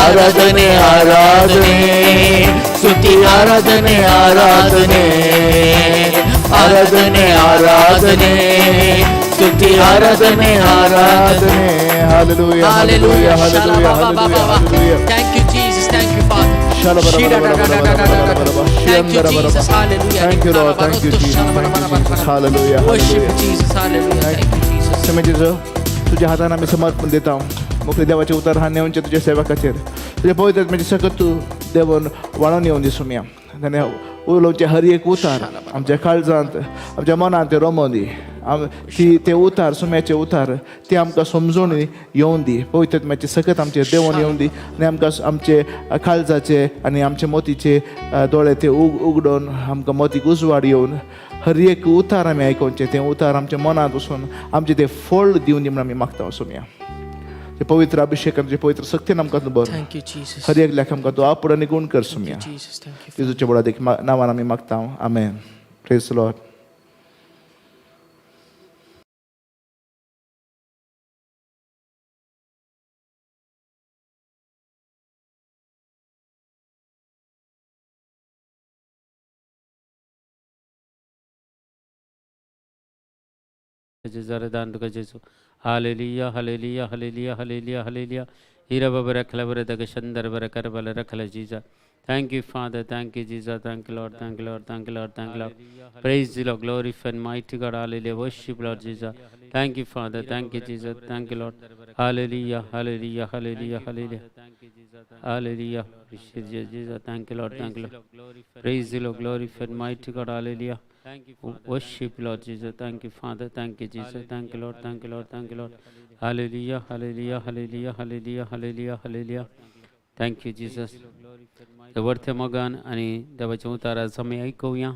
ಆರಾಧನೆ ಆರಾಧನೆ ಸ್ತುತಿ ಆರಾಧನೆ ಆರಾಧನೆ ಆರಾಧನೆ ಆರಾಧನೆ ಸ್ತುತಿ ಆರಾಧನೆ ಆರಾಧನೆ. Hallelujah. Hallelujah. Hallelujah. Hallelujah. Thank you, Jesus. Thank you, Father. Thank you, Jesus. Hallelujah. Thank you, Lord. Thank you, Jesus. Thank you, Jesus. Hallelujah. Worship you, Jesus. Hallelujah. Thank you, Jesus. समय तुझ्या हाताने आम्ही समर्पण देता. मोकळे देवाचे उतार हा नेऊनचे तुझ्या सेवकाचेर तुझ्या पवित्र म्हणजे सकत तू देवन वाळून येवन दिसून या. उलोवचे हर एक उतार आमच्या काळजांत आमच्या मनांत ते रमोवन दी. ते उतार सुम्याचे उतार ते आमकां समजून येवन दी. पवित्रत्म्याचे सकत आमचे देवून येवन दी आनी आमकां आमचे काळजाचे आनी आमचे मोतीचे दोळे ते उगडोवन आमकां मोतीक उजवाड येवन हर एक उतार आमी आयकोवचे ते उतार आमच्या मनात वचून आमचे ते फळ दिवन दी म्हणून आमी मागता सोम्या ते पवित्र अभिषेकान तुजे पवित्र शक्तीन आमकां तूं बर Thank you, Jesus. हर एक लेख आमकां तूं आपड आनी गुण कर सोम्या Jesus, thank you. जेजूच्या बळा देख नांवान आमी मागता आमेन praise the Lord Zaradaan tuka Jesu. Hallelujah, hallelujah, hallelujah, hallelujah, hallelujah. Hira baba rakhala bara daga shandar bara karbala rakhala Jesus. Thank you, Father. Thank you, Jesus. Thank you, Lord. Thank you, Lord. Thank you, Lord. Thank you, Lord. Praise the Lord. Glorify and mighty God. Hallelujah. Worship, Lord Jesus. Thank you, Father. Thank you, Jesus. Thank you, Lord. Hallelujah, hallelujah, hallelujah, hallelujah. Hallelujah. Appreciate Jesus. Thank you, Lord. Thank you, Lord. Praise the Lord. Glorify and mighty God. Hallelujah. Worship, Lord Jesus. Thank you, Father. Thank you, Jesus. Thank you, Lord. Thank you, Lord. Thank you, Lord. Hallelujah, hallelujah, hallelujah, hallelujah, hallelujah, hallelujah. Thank you, Jesus. जवळचे मगन आणि देवाच्या उतारा समय ऐकूया.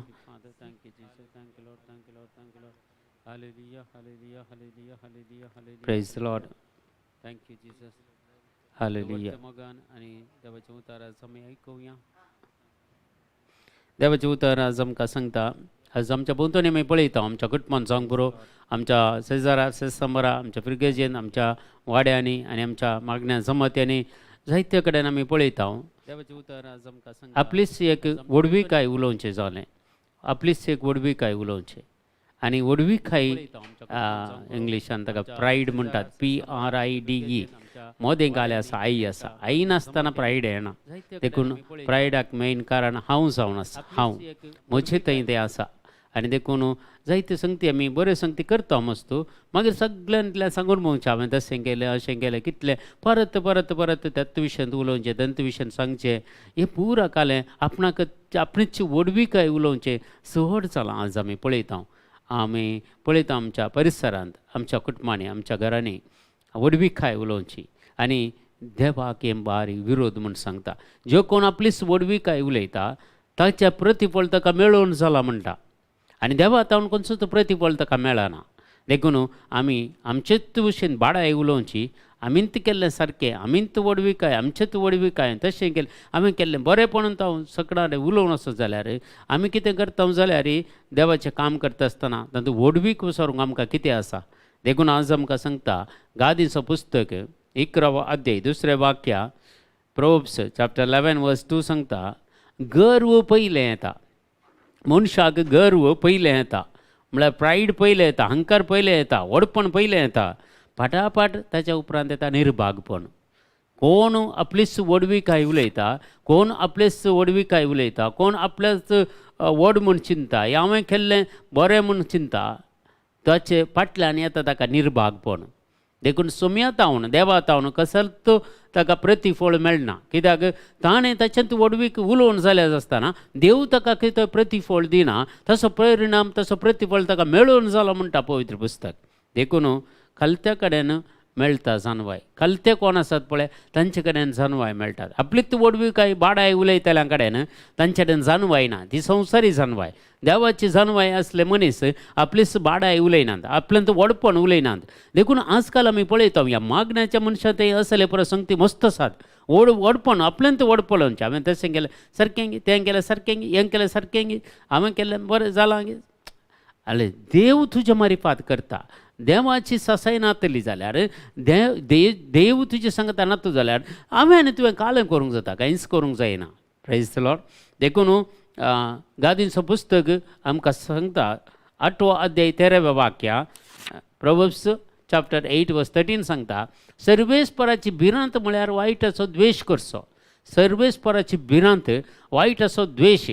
Praise the Lord. Thank you, Jesus. Hallelujah. देवाचे उतर आज आमकां सांगता आज आमच्या भोंवतणी आमी पळयता आमच्या कुटुंबान जावंक पुरो आमच्या शेजारा शेजारा आमच्या पिरगेजेन आमच्या वाड्यांनी आनी आमच्या मागण्या जमत्यांनी जायते कडेन आमी पळयता देवाचे उतर आज आमकां सांगता आपलीच एक वडवीकाय उलोवचें जालें आपलीच एक वडवीकाय उलोवचें आनी वडवीकाय इंग्लिशान ताका प्रायड म्हणटात PRIDE मोदें घाले आसा आई आसा आई नासतना प्रायड येना देखून प्रायडाक मेन कारण हांव जावन आसा हांव म्हजे थंय तें आसा आनी देखून जायते संगती आमी बऱ्यो संगती करता मस्तू मागीर सगळ्यांतल्यान सांगून भोंवचें हांवें तशें केलें अशें केलें कितलें परत परत परत त्याच विशयान उलोवचें तंत विशयान सांगचें हें पुरा कालें आपणाक आपणीच वडवीकाय उलोवचें सहड जालां आज आमी पळयता आमच्या परिसरांत आमच्या कुटुंबांनी आमच्या घरांनी वडवीकाय उलोवची आनी देवाक हें बारीक विरोध म्हूण सांगता ज्यो कोण आपलीच वडवीकाय उलयता ताचें प्रतिफळ ताका मेळोवन जाला म्हणटा आनी देवा तावन खंयचोच प्रतिफळ ताका मेळना देखून आमी आमचेच भशेन बाडाय उलोवची आमींत केल्लें सारकें आमींत वडवीकाय आमचेच वडवीकाय तशें केलें आमी केल्लें बरेंपणून हांव सगळ्यां उलोवन आसत जाल्यार आमी कितें करता जाल्यार देवाचें काम करता आसतना तातूंत वडवीक विसरूंक आमकां कितें आसा देखून आज आमकां सांगता गादीचो पुस्तक 11 अध्याय 2 वाक्य प्रोव्हर्ब्स चॅप्टर 11 वर्स 2 सांगता गर्व पयलें येता मनशाक गर्व पयलें येता म्हळ्यार प्रायड पयलें येता अहंकार पयलें येता व्हडपण पयलें येता फाटाफाट ताच्या उपरांत येता निर्भागपण कोण आपलीच वडवीकाय उलयता कोण आपलेच वडवीकाय उलयता कोण आपल्याच व्हड म्हूण चिंता हांवें केल्लें बरें म्हूण चिंता ताचे फाटल्यान येता ताका निर्भागपण देखून सुम्या तावन देवा तावन कसलत ताका प्रतिफळ मेळना कित्याक ताणें ताच्यात वडवीक उलोवन जाल्यार आसतना देव ताका कितें प्रतिफळ दिना तसो परिणाम तसो प्रतिफळ ताका मेळोवन जालो म्हणटा पवित्र पुस्तक देखून खालत्या कडेन मेळटा जानवाय खालते कोण आसात पळय तांचे कडेन जानवाय मेळटात आपलीच वडवीकाय बाडाय उलयतल्या कडेन तांचे कडेन जानवाय ना ती संवसारी जानवाय देवाची जानवाय असले मनीस आपलीच बाडाय उलयनात आपल्यान व्हडपण उलयनात देखून आजकाल आमी पळयता ह्या मागण्याच्या मनशांत असले प्रसंगती मस्त आसात व्हडपण आपल्यान व्हडपणचे हांवें तशें केलें सारकें तें केलें सारकें हें केलें सारकें हांवें केलें बरें जालां आले देव तुज्या मारिफात करता देवाची ससाय नातली जाल्यार देव तुजे सांगता नातू जाल्यार हांवें आनी तुवें कालें करूंक जाता कांयच करूंक जायना प्रेज द लॉर्ड देखून गादीचो पुस्तक आमकां सांगता 8 अध्याय 13 वाक्य प्रोव्हर्ब्स चॅप्टर 8 वर्स 13 सांगता सर्वेस्पराची भिरांत म्हळ्यार वायट असो द्वेश करचो सर्वेस्पराची भिरांत वायट असो द्वेश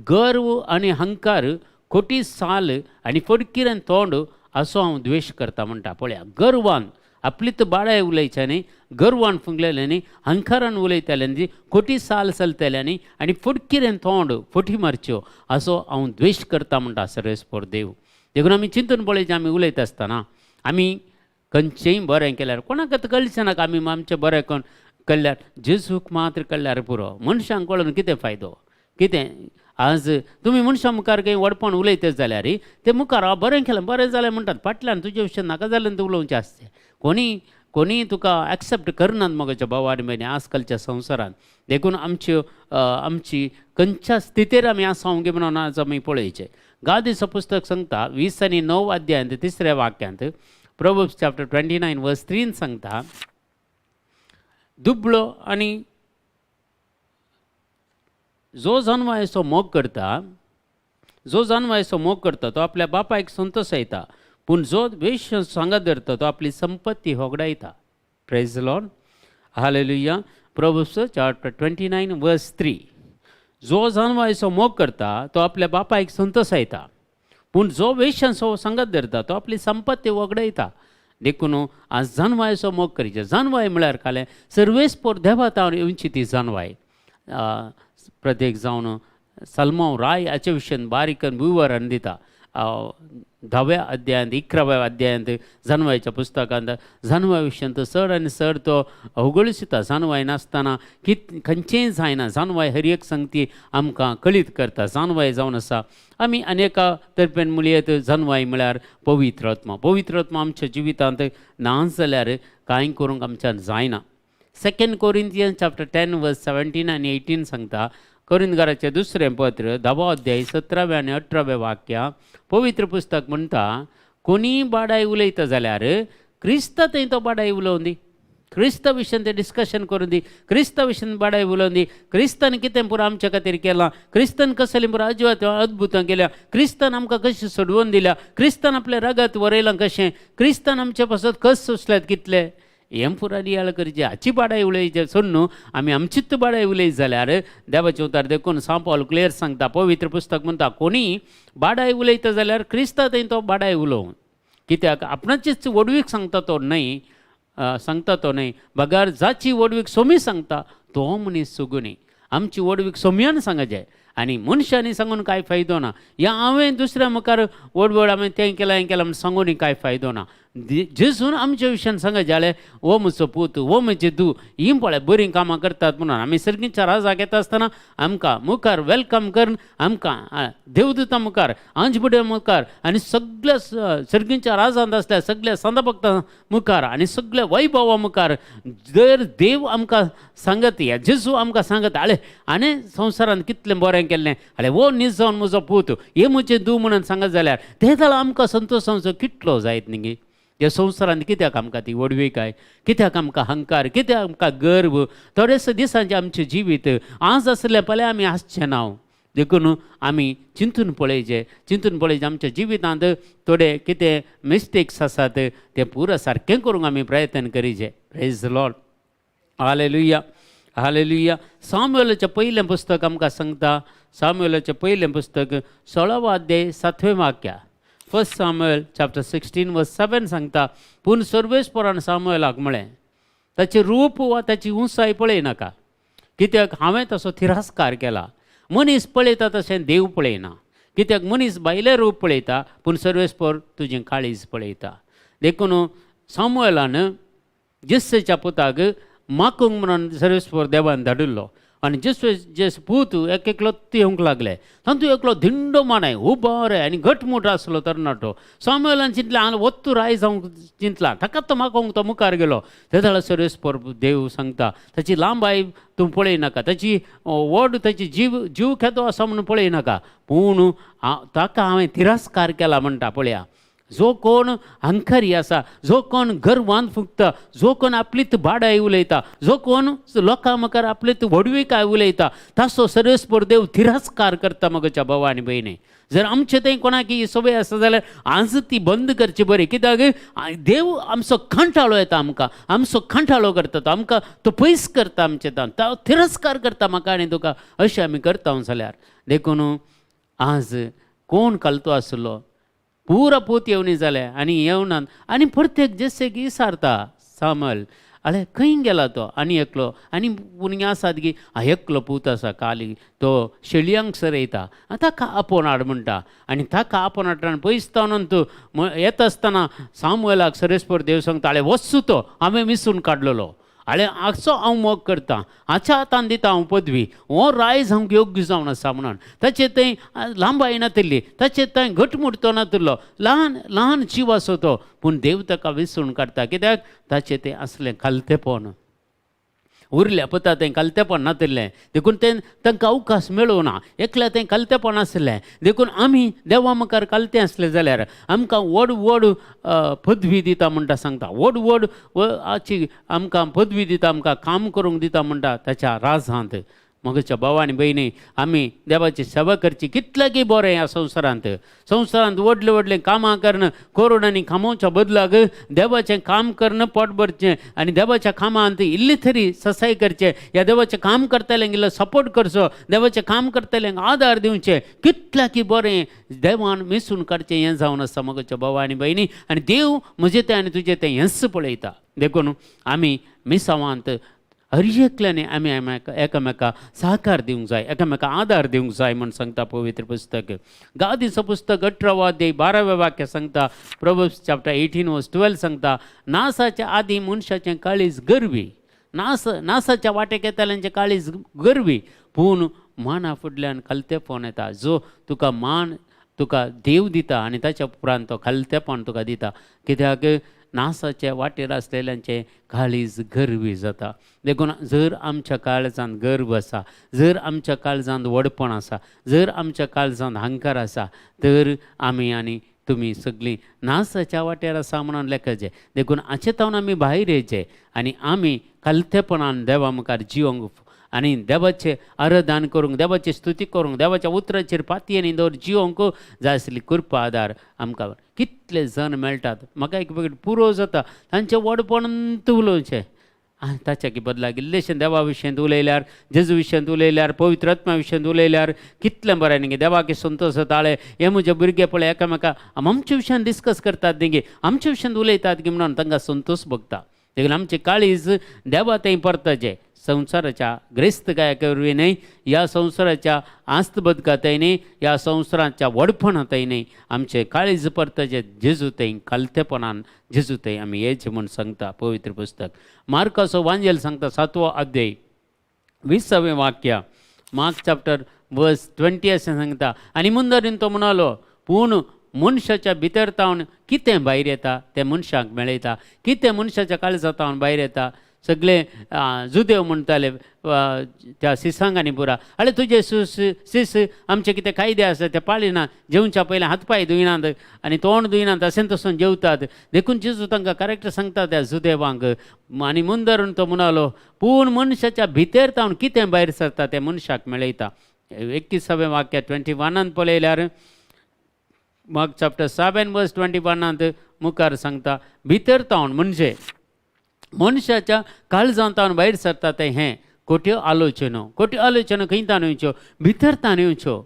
गर्व आनी अहंकार खोटी साल आनी फडकिरें तोंड असो हांव द्वेश करता म्हणटा पळया गर्वान आपलीच बाडाय उलयच्यांनी गर्वान फुगलेल्यांनी अहंकारान उलयतल्यांनी खोटी साल चलतल्यांनी आनी फडकिरें तोंड फटी मारच्यो असो हांव द्वेश करता म्हणटा सर्वेस्पर देव देखून आमी चिंतून पळयचें आमी उलयता आसतना आमी खंयचेंय बरें केल्यार कोणाक आतां कळचें नाका आमी आमचें बरें केल्यार जेजूक मात्र कळल्यार पुरो मनशांक कळून कितें फायदो कितें आज तुमी मनशा मुखार खंय वडपण उलयतच जाल्यार ते मुखार बरें केलें बरें जालें म्हणटात फाटल्यान तुजे विशयी नाका जालें तें उलोवचें आसचें कोणी तुका एक्सेप्ट करनात मगोच्या भावा आनी भयणी आजकालच्या संवसारांत देखून आमची खंयच्या स्थितीर आमी आसा ओंगे म्हणून आज आमी पळयचें गादीचो पुस्तक सांगता 20 आनी 9 अध्यायांत 3ऱ्या वाक्यांत प्रोवर्ब्स चॅप्टर 29 वर्स 3 सांगता दुबळो आनी जो जन्मायेचो मोग करता तो आपल्या बापायक संतोश येता पूण जो वेश सांगात धरता तो आपली संपत्ती होगडायता praise the Lord hallelujah Proverbs chapter 29 verse 3 जो जन्मायेचो मोग करता तो आपल्या बापायक संतोष येता पूण जो वेश्यांचो संगत धरता तो आपली संपत्ती वगडयता देखून आज जन्मायेचो मोग करीचे जन्माय म्हळ्यार कालें सर्वेस्पोर देवातावन येवची ती जन्माय प्रत्येक जावन सलमांव राय हाचे विशयी बारीकन विवरण दिता 10व्या अध्यायांत 11व्या अध्यायांत जन्मायेच्या पुस्तकांत जन्मा विशयी चड आनी चड तो उगडूच दिता जन्माय नासतना खंयचेंय जायना जन्माय हर एक संगती आमकां कळीत करता जन्माय जावन आसा आमी अनेका तर्फेन म्हणयत जन्माय म्हळ्यार पवित्र आत्मा आमच्या जिवितांत ना जाल्यार कांय करूंक आमच्यान जायना 2 कोरिंथियन्स चॅप्टर 10 वर्स 17 आनी 18 सांगता कोरिंथकाराचें दुसरें पत्र 10 अध्याय 17 आनी 18 वाक्या पवित्र पुस्तक म्हणटा कोणी बाडाय उलयता जाल्यार क्रिस्त थंय तो बाडाय उलोवन दी क्रिस्त विशयी ते डिस्कशन करून दी क्रिस्त विशयी बाडाय उलोवन दी क्रिस्तान कितें पुरो आमच्या खातीर केलां क्रिस्तान कसलीं पुरो अद्भुतां केल्या क्रिस्तान आमकां कशें सोडवून दिल्या क्रिस्तान आपल्या रगत वरयलां कशें क्रिस्तान आमचे पासत कस सोंसल्यात कितले हें पुरानी याळ करचें हाची बाडाय उलयचें सोड न्हू आमी आमचीच बाडाय उलयत जाल्यार देवाचें उतार देखून सांत पौल क्लियर सांगता पवित्र पुस्तक म्हणटा कोणी बाडाय उलयता जाल्यार क्रिस्ता थंय तो बाडाय उलोवं कित्याक आपणाचीच वडवीक सांगता तो न्हय बगार जाची वडवीक सोमी सांगता तो मनीस सुगुणी आमची वडवीक सोम्यान सांगचें आनी मनशांनी सांगून कांय फायदो ना या हांवें दुसऱ्या मुखार वडवड हांवें तें केलां म्हण सांगून कांय फायदो ना जेजून आमच्या विशयान सांगत जाल्यार वो म्हजो पूत वो म्हजें धू ही पळय बरीं कामां करतात म्हणून आमी सर्गीच्या राजाक येता आसतना आमकां मुखार वेलकम करून आमकां देवदूतां मुखार आंजबुड्या मुखार आनी सगळ्या सर्गीच्या राजांत आसल्या सगळ्या संत भक्तां मुखार आनी सगळ्या वैभवा मुखार जर देव आमकां सांगत या जेजू आमकां सांगत आले आनी संवसारांत कितलें बरें केल्लें आले वो न्हीद जावन म्हजो पूत हे म्हजें धू म्हणून सांगत जाल्यार ते जाल्यार आमकां संतोशांचो कितलो जायत न्ही ह्या संवसारांत कित्याक आमकां ती वडवीकाय कित्याक आमकां अहंकार कित्याक आमकां गर्व थोडेच दिसांचें आमचें जिवीत आज आसलें पळय आमी आसचें ना देखून आमी चिंतून पळयचें आमच्या जिवितांत थोडे कितें मिस्टेक्स आसात ते पुरो सारकें करूंक आमी प्रयत्न करीचे प्रेज द लॉर्ड हालेलुया सामुएलाचें पयलें पुस्तक आमकां सांगता सामुएलाचें पयलें पुस्तक 16 अध्याय 7वें वाक्य 1 सामुएल चॅप्टर 16 वर्स 7 सांगता पूण सर्वेस्परान सामुएलाक म्हळें ताचें रूप वा ताची उंचाय पळयनाका कित्याक हांवें तसो तिरस्कार केला मनीस पळयता तशें देव पळयना कित्याक मनीस भायलें रूप पळयता पूण सर्वेस्पर तुजें काळीज पळयता देखून सामुएलान जेस्सेच्या पुताक माकूंक म्हणून सर्वेस्पर देवान धाडिल्लो आनी जेस पूत एकलो येवंक लागले तातूंत एकलो धिंडो मानाय उबो रे आनी घटमूट आसलो तरणाटो सामुएलान चिंतलें हांव वत्तू राय जावंक चिंतला ताकाच तो मागोवंक तो मुखार गेलो ते जाल्यार सर्वेस्पर देव सांगता ताची लांबाय तूं पळयनाका ताची व्हड ताची जीव खेदो आसा म्हणून पळयनाका पूण ताका हांवें तिरस्कार केला म्हणटा पळया जो कोण अहंकारी आसा जो कोण गर्वान फुगता जो कोण आपलीच बाडाय उलयता जो कोण लोकां मुखार आपलीच वडवीकाय उलयता ताचो सर्वेस्पर देव तिरस्कार करता मगोच्या भावा आनी भयणी जर आमचे थंय कोणाक ही सवय आसा जाल्यार आज ती बंद करची बरी कित्याक देव आमचो खंठाळो येता आमचो खंठाळो करता तो आमकां तो पयस करता आमचे तो तिरस्कार करता म्हाका आनी तुका अशें आमी करता जाल्यार देखून आज कोण कालतो आसलो पुरा पूत येवनी जाले आनी येवनात आनी प्रत्येक जेसेक विचारता सामल आले खंय गेला तो आनी एकलो आनी भुरगीं आसात की एकलो पूत आसा काली तो शेळयांक सरयता ताका आपोवन हाड म्हणटा आनी ताका आपोवन हाडटा पयसतावन तूं येता आसतना सामुएलाक सर्वेस्पर देव सांगता आले वच्चू तो हांवें विसरून काडलेलो आले आजचो हांव मोग करतां हाच्या हातान दिता हांव पदवी हो रायज हांव योग्य जावन आसा म्हणून ताचे थंय लांबाय नातिल्ली ताचे थंय घटमुटतो नातिल्लो ल्हान ल्हान जीव आसो तो पूण देव ताका विसरून काडटा कित्याक ताचें तें असलें कालतेपण उरल्या पुता तें कालतेपण नातिल्लें देखून तांकां अवकाश मेळूं ना एकल्या तें कालतेपण आसलें देखून आमी देवा मुखार कालतें आसलें जाल्यार आमकां व्हड व्हड पदवी दिता म्हणटा सांगता व्हड व्हड हाची आमकां पदवी दिता आमकां काम करूंक दिता म्हणटा ताच्या राजांत मगच्या भाव आनी भयणी आमी देवाची सेवा करची कितलेंय बरें ह्या संवसारांत व्हडलें व्हडलें कामां करणं करून आनी कामोवच्या बदलाक देवाचें काम करणं पोट भरचें आनी देवाच्या कामांत इल्ली तरी ससाय करचें ह्या देवाचें काम करतल्यांक इल्लो सपोर्ट करचो देवाचें काम करतल्यांक आदार दिवचें कितलें बरें देवान मिसून काडचें हें जावन आसा मगच्या भाव आनी भयणी आनी देव म्हजें तें आनी तुजें तें हेंच पळयता देखून आमी मिसावांत हर एकल्याने आमी एकामेका सहकार दिवंक जाय एकामेका आदार दिवंक जाय म्हण सांगता पवित्र पुस्तक गादीचो पुस्तक 18 अध्याय 12 वाक्य सांगता प्रोवर्ब्स चॅप्टर 18:12 सांगता नासाच्या आदी मनशाचें काळीज गरवी नासाच्या वाटेक येताल्यांचें काळीज गरवी पूण माना फुडल्यान कालतेपण येता जो तुका मान तुका देव दिता आनी ताच्या उपरांत तो कालतेपण तुका दिता कित्याक नासाच्या वाटेर आसलेल्यांचे काळीज गरवी जाता देखून जर आमच्या काळजांत गर्व आसा जर आमच्या काळजांत व्हडपण आसा जर आमच्या काळजांत अहंकार आसा तर आमी आनी तुमी सगळीं नासाच्या वाटेर आसा म्हणून लेखचे देखून हाचेतावन आमी भायर येयचे आनी आमी कालतेपणान देवा मुखार जिवंक आनी देवाचें आराधन करूंक देवाची स्तुती करूंक देवाच्या उतराचेर पातयेनी दवर जिवंक जाय आसली कृपा आदार आमकां कितले जण मेळटात म्हाका एक वेगळी पुरो जाता तांचें व्हडपण उलोवचें ताच्या बदला इल्लेशें देवा विशयेंत उलयल्यार जेजू विशयेंत उलयल्यार पवित्र आत्म्या विशयेंत उलयल्यार कितलें बरें न्ही देवाक संतोश जाताळे हे म्हजे भुरगे पळय एकामेका आमच्या विशयान डिस्कस करतात न्ही आमच्या विशयेंत उलयतात की म्हणून तांकां संतोश भोगता देखून आमचें काळीज देवा थंय परतचें संवसाराच्या ग्रेस्त गायकावरवी न्हय ह्या संवसाराच्या आस्त बदकातय न्हय ह्या संवसाराच्या व्हडपणांतय न्हय आमचें काळीज परतचें जेजू थंय कालतेपणान जेजू थंय आमी येचें म्हूण सांगता पवित्र पुस्तक मार्काचो वांजेल सांगता 7वो अध्याय 20वें वाक्य मार्क चॅप्टर वर्स 20 अशें सांगता आनी मुंदरीन तो म्हणलो पूण मनशाच्या भितर तावन कितें भायर येता तें मनशाक मेळयता कितें मनशाच्या काळजांतावन भायर येता सगळे जुदेव म्हणटाले त्या सिसांगांनी पुरा अरे तुजे सीस आमचे कितें कायदे आसा ते पाळिनात जेवच्या पयलें हातपाय धुयनात आनी तोंड धुयनात अशें तसून जेवतात देखून जेजू तांकां करेक्ट सांगता त्या जुदेवांक आनी मुंदरून तो म्हणलो पूण मनशाच्या भितर तावन कितें भायर सरता तें मनशाक मेळयता 21वें वाक्य 21 पळयल्यार मार्क चॅप्टर 7 वर्स 21 मुखार सांगता भितर तावन म्हणजे मनशाच्या काळजांतावन भायर सरता तें हें खोट्यो आलोचनो खंय ताणुच्यो भितर ताणुच्यो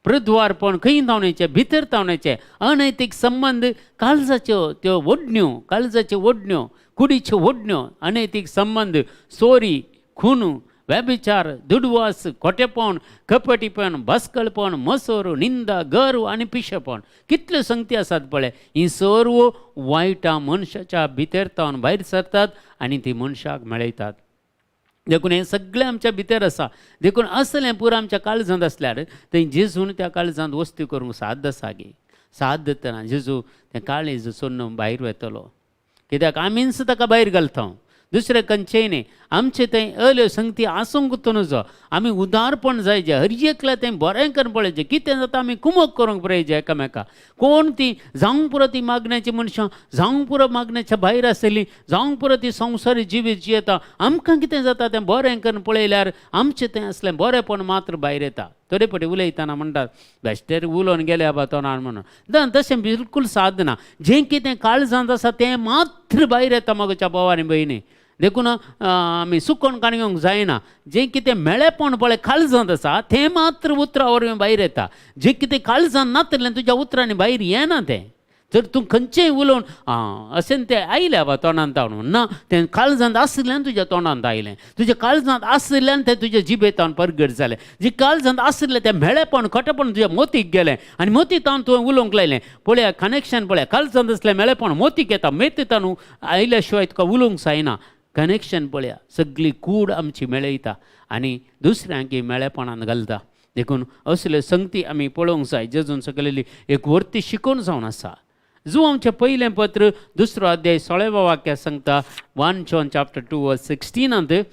प्रद्वारपण खंय तावणेचें भितर तावणेचें अनैतीक संबंध काळजाच्यो त्यो ओडण्यो कुडीच्यो ओडण्यो अनैतीक संबंध चोरी खून व्यभिचार दुडवास खोटेपण कपटीपण बसकळपण मसोर निंदा गर्व आनी पिशेपण कितल्यो संगती आसात पळय ही सर्व वायटां मनशाच्या भितर तावन भायर सरतात आनी ती मनशाक मेळयतात देखून हें सगळें आमच्या भितर आसा देखून असलें पुरो आमच्या काळजांत आसल्यार थंय जेजून त्या काळजांत वस्ती करूंक साध्य आसा गे साध्य दितना जेजू तें काळीज सोडून भायर वतलो कित्याक आमीच ताका भायर घालता दुसरें खंयचेंय न्ही आमचें तें अल्यो संगती आसूंक नजो आमी उदारपण जायचें हर एकल्या तें बरें करून पळयचें कितें जाता आमी कुमक करूंक पळयचें एकामेका कोण ती जावंक पुरो ती मागण्याची मनशां जावंक पुरो मागण्याच्या भायर आसली जावंक पुरो ती संवसारी जिवीत जियेता आमकां कितें जाता तें बरें करून पळयल्यार आमचें तें असलें बरेंपण मात्र भायर येता तरेपटी उलयतना म्हणटात बेश्टेर उलोवन गेले बाबा तोंडान म्हणून तशें बिलकूल साद ना जें कितें काळजांत आसा तें मात्र भायर येता मगच्या भाव आनी भयणी देखून आमी सुकोवन काणयोंक जायना जें कितें मेळेपण पळय काळजांत आसा तें मात्र उतरां वरवीं भायर येता जें कितें काळजांत नातलें तुज्या उतरांनी भायर येना तें जर तूं खंयचेंय उलोवन अशें तें आयलें बाबा तोंडांत तावून ना तें काळजांत आसल्यान तुज्या तोंडांत आयलें तुज्या काळजांत आसल्यान तें तुज्या जिबेतावन परगट जालें जें काळजांत आसलें तें मेळेपण खोटेपण तुज्या मोतीक गेलें आनी मोतीतावन तुवें उलोवंक लायलें पळया कनेक्शन पळया काळजांत असलें मेळेपण मोतीक येता मेतीतावन आयल्या शिवाय तुका उलोवंक जायना कनेक्शन पळया, सगळी कूड आमची मेळयता आनी दुसऱ्यांक मेळेपणान घालता. देखून असल्यो संगती आमी पळोवंक जाय. जेजून सकयलेली एक वर्ती शिकोवन जावन आसा. जो आमचें पयलें पत्र 2 अध्याय 16 वाक्यात सांगता, 1 John chapter 2:16